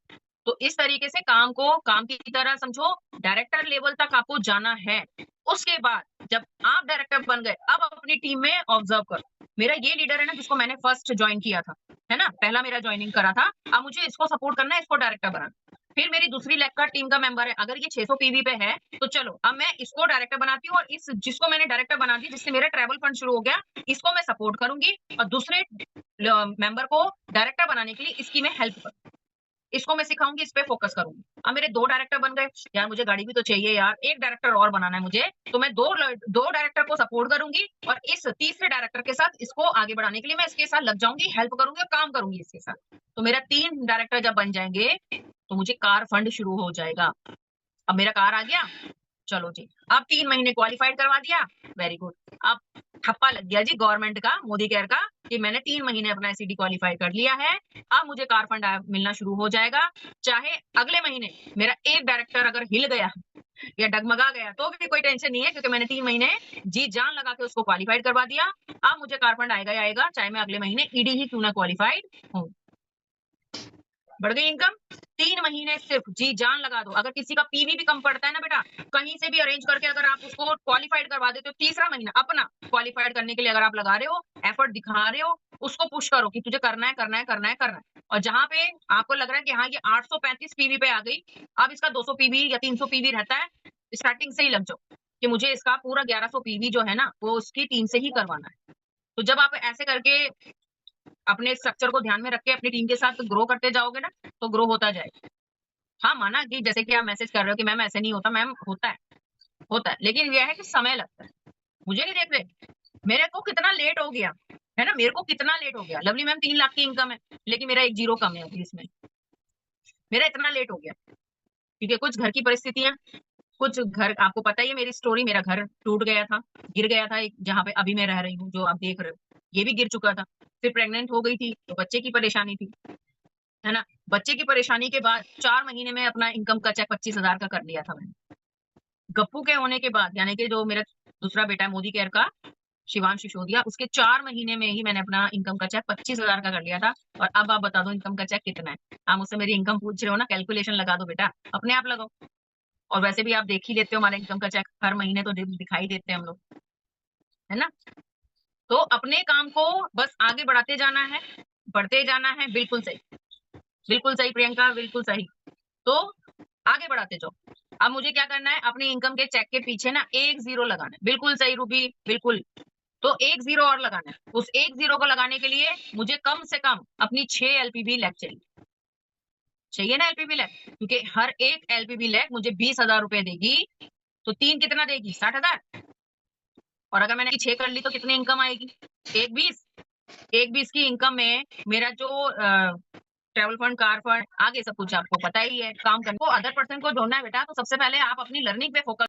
तो इस तरीके से काम को काम की तरह समझो। डायरेक्टर लेवल तक आपको जाना है। उसके बाद जब आप डायरेक्टर बन गए, अब अपनी टीम में ऑब्जर्व करो। मेरा ये लीडर है ना जिसको मैंने फर्स्ट ज्वाइन किया था, है ना, पहला मेरा ज्वाइनिंग करा था, अब मुझे इसको सपोर्ट करना है, इसको डायरेक्टर बनाना। फिर मेरी दूसरी लेग का टीम का मेंबर है, अगर ये 600 पीवी पे है तो चलो अब मैं इसको डायरेक्टर बनाती हूँ, और इस जिसको मैंने डायरेक्टर बना दी, जिससे मेरा ट्रैवल फंड शुरू हो गया, इसको मैं सपोर्ट करूंगी, और दूसरे मेंबर को डायरेक्टर बनाने के लिए इसकी मैं हेल्प करूंगी। इसको मैं सिखाऊंगी, इस पे फोकस करूंगी। अब मेरे 2 डायरेक्टर बन गए, यार मुझे गाड़ी भी तो चाहिए यार, 1 डायरेक्टर और बनाना है मुझे, तो मैं 2 डायरेक्टर को सपोर्ट करूंगी और इस तीसरे डायरेक्टर के साथ इसको आगे बढ़ाने के लिए मैं इसके साथ लग जाऊंगी, हेल्प करूंगी और काम करूंगी इसके साथ। तो मेरा 3 डायरेक्टर जब बन जाएंगे तो मुझे कार फंड शुरू हो जाएगा। अब मेरा कार आ गया, चलो जी, अब 3 महीने क्वालिफाइड करवा दिया, वेरी गुड। अब ठप्पा लग गया जी गवर्नमेंट का, मोदी केयर का, कि मैंने 3 महीने अपना एसईडी क्वालिफाई कर लिया है, अब मुझे कार फंड मिलना शुरू हो जाएगा। चाहे अगले महीने मेरा एक डायरेक्टर अगर हिल गया या डगमगा गया तो भी कोई टेंशन नहीं है, क्योंकि मैंने 3 महीने जी जान लगा के उसको क्वालिफाइड करवा दिया। अब मुझे कार फंड आएगा ही आएगा, चाहे मैं अगले महीने ईडी ही क्यों ना क्वालिफाइड हूँ। बढ़ गई इनकम। 3 महीने सिर्फ जी जान लगा दो। अगर किसी का पीवी भी कम पड़ता है ना बेटा, कहीं से भी अरेंज करके अगर आप उसको क्वालिफाइड करवा देते हो, तीसरा महीना अपना क्वालिफाइड करने के लिए अगर आप लगा रहे हो, एफर्ट दिखा रहे हो, उसको पुश करो कि तुझे करना है, करना है, करना है, करना है। और जहां पे आपको लग रहा है कि हाँ ये 835 पीवी पे आ गई, अब इसका 200 पीवी या 300 पीवी रहता है, स्टार्टिंग से ही लग जाओ कि मुझे इसका पूरा 1100 पीवी जो है ना वो उसकी टीम से ही करवाना है। तो जब आप ऐसे करके अपने स्ट्रक्चर को ध्यान में रख के अपनी टीम के साथ ग्रो करते जाओगे ना, तो ग्रो होता जाएगा। हाँ, माना कि जैसे कि आप मैसेज कर रहे हो कि मैम ऐसे नहीं होता, मैम होता है, लेकिन ये है कि समय लगता है। मुझे नहीं देख रहे, मेरे को कितना लेट हो गया, है ना, मेरे को कितना लेट हो गया। लवली मैम 3 लाख की इनकम है, लेकिन मेरा 1 जीरो कम है अभी इसमें, मेरा इतना लेट हो गया, क्योंकि कुछ घर की परिस्थितियां, कुछ घर, आपको पता ही है मेरी स्टोरी, मेरा घर टूट गया था, गिर गया था एक, जहाँ पे अभी मैं रह रही हूँ, जो आप देख रहे हो, ये भी गिर चुका था। फिर प्रेग्नेंट हो गई थी, तो बच्चे की परेशानी थी, है ना। बच्चे की परेशानी के बाद 4 महीने में अपना इनकम का चेक 25,000 का कर लिया था मैंने। गप्पू के होने के बाद, यानी कि जो मेरा दूसरा बेटा है मोदी केयर का, शिवांश सिसोदिया, उसके 4 महीने में ही मैंने अपना इनकम का चेक 25,000 का कर लिया था। और अब आप बता दो इनकम का चेक कितना है। आप मुझसे मेरी इनकम पूछ रहे हो ना, कैलकुलेशन लगा दो बेटा, अपने आप लगाओ। और वैसे भी आप देख ही लेते हो हमारे इनकम का चेक, हर महीने तो दिखाई देते हैं हम लोग, है ना। तो अपने काम को बस आगे बढ़ाते जाना है, बढ़ते जाना है। बिल्कुल सही, बिल्कुल सही प्रियंका, बिल्कुल सही। तो आगे बढ़ाते जाओ। अब मुझे क्या करना है, अपनी इनकम के चेक के पीछे ना 1 जीरो लगाना है। बिल्कुल सही रूबी, बिल्कुल। तो 1 जीरो और लगाना है। उस 1 जीरो को लगाने के लिए मुझे कम से कम अपनी 6 एलपीबी लैब चाहिए ना, एलपीबी लैब, क्योंकि हर एक एलपीबी लैब मुझे 20,000 रुपए देगी, तो 3 कितना देगी, 60,000। और अगर मैंने 6 कर ली तो कितनी इनकम आएगी, 120। 120 की इनकम में मेरा जो ट्रैवल फंड, कार फंड, आगे सब कुछ आपको पता ही है। काम करने को, अदर पर्सन को जोड़ना है बेटा, तो सबसे पहले आप अपनी लर्निंग पे फोकस